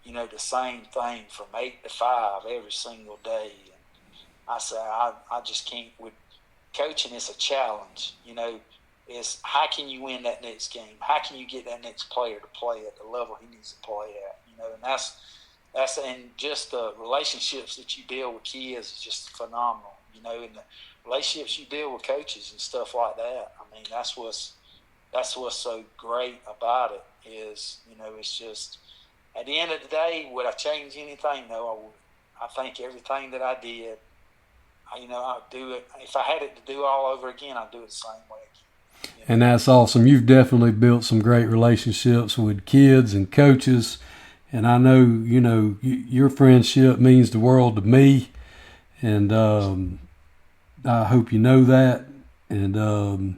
Speaker 5: the same thing from 8 to 5 every single day. And I say, I just can't. With coaching, it's a challenge. It's how can you win that next game? How can you get that next player to play at the level he needs to play at? And that's and just the relationships that you build with kids is just phenomenal. And the relationships you build with coaches and stuff like that. I mean, that's what's so great about it is, it's just, at the end of the day, would I change anything? No, I wouldn't. I think everything that I did, I'd do it. If I had it to do all over again, I'd do it the same way again.
Speaker 4: And that's awesome. You've definitely built some great relationships with kids and coaches. And I know, your friendship means the world to me. And I hope you know that. And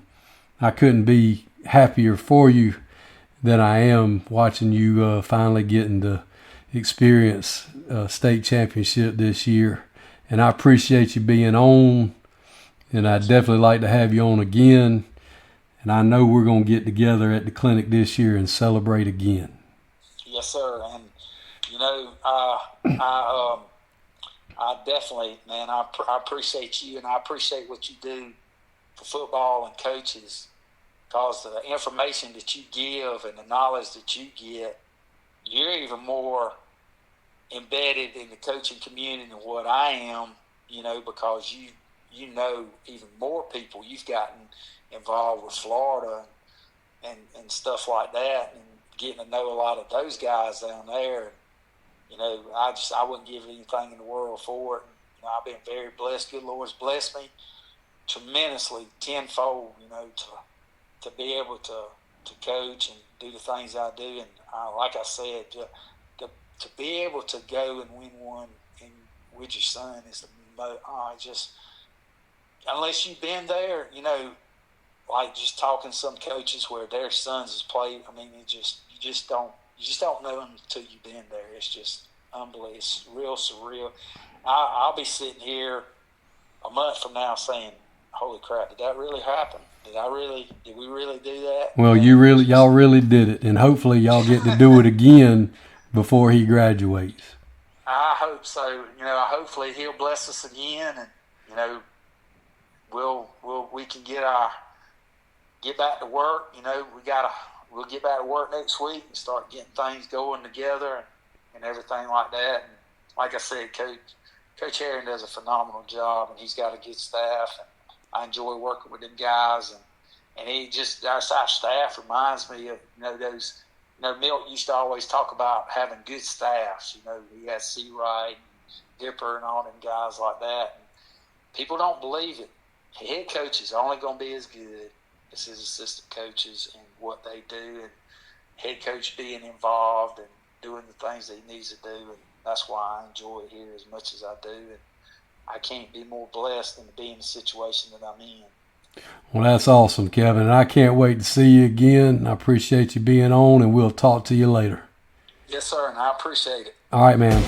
Speaker 4: I couldn't be happier for you than I am watching you finally getting to experience state championship this year. And I appreciate you being on, and I'd definitely like to have you on again. And I know we're going to get together at the clinic this year and celebrate again.
Speaker 5: Yes, sir. And, I definitely, man, I appreciate you, and I appreciate what you do for football and coaches, because the information that you give and the knowledge that you get, you're even more embedded in the coaching community than what I am, because you know even more people. You've gotten involved with Florida and stuff like that, and getting to know a lot of those guys down there. I wouldn't give anything in the world for it. I've been very blessed. Good Lord's blessed me tremendously, tenfold, to be able to coach and do the things I do. And like I said, to be able to go and win one with your son is the most, unless you've been there, like just talking to some coaches where their sons has played. I mean, you just don't know them until you've been there. It's just unbelievable. It's real surreal. I'll be sitting here a month from now saying, "Holy crap! Did that really happen? Did we really do that?"
Speaker 4: Well, y'all really did it, and hopefully y'all get to do it again before he graduates.
Speaker 5: I hope so. Hopefully he'll bless us again, and we can get back to work. We'll get back to work next week and start getting things going together. and everything like that. And like I said, Coach Herring does a phenomenal job, and he's got a good staff. And I enjoy working with them guys, and he just our staff reminds me of those. Milt used to always talk about having good staffs. He had Seawright, Dipper, and all them guys like that. And people don't believe it. Head coaches are only going to be as good as his assistant coaches and what they do, and head coach being involved and doing the things that he needs to do. And that's why I enjoy it here as much as I do. And I can't be more blessed than to be in the situation that I'm in.
Speaker 4: Well, that's awesome, Kevin. And I can't wait to see you again. I appreciate you being on, and we'll talk to you later.
Speaker 5: Yes, sir, and I appreciate it.
Speaker 4: All right, man.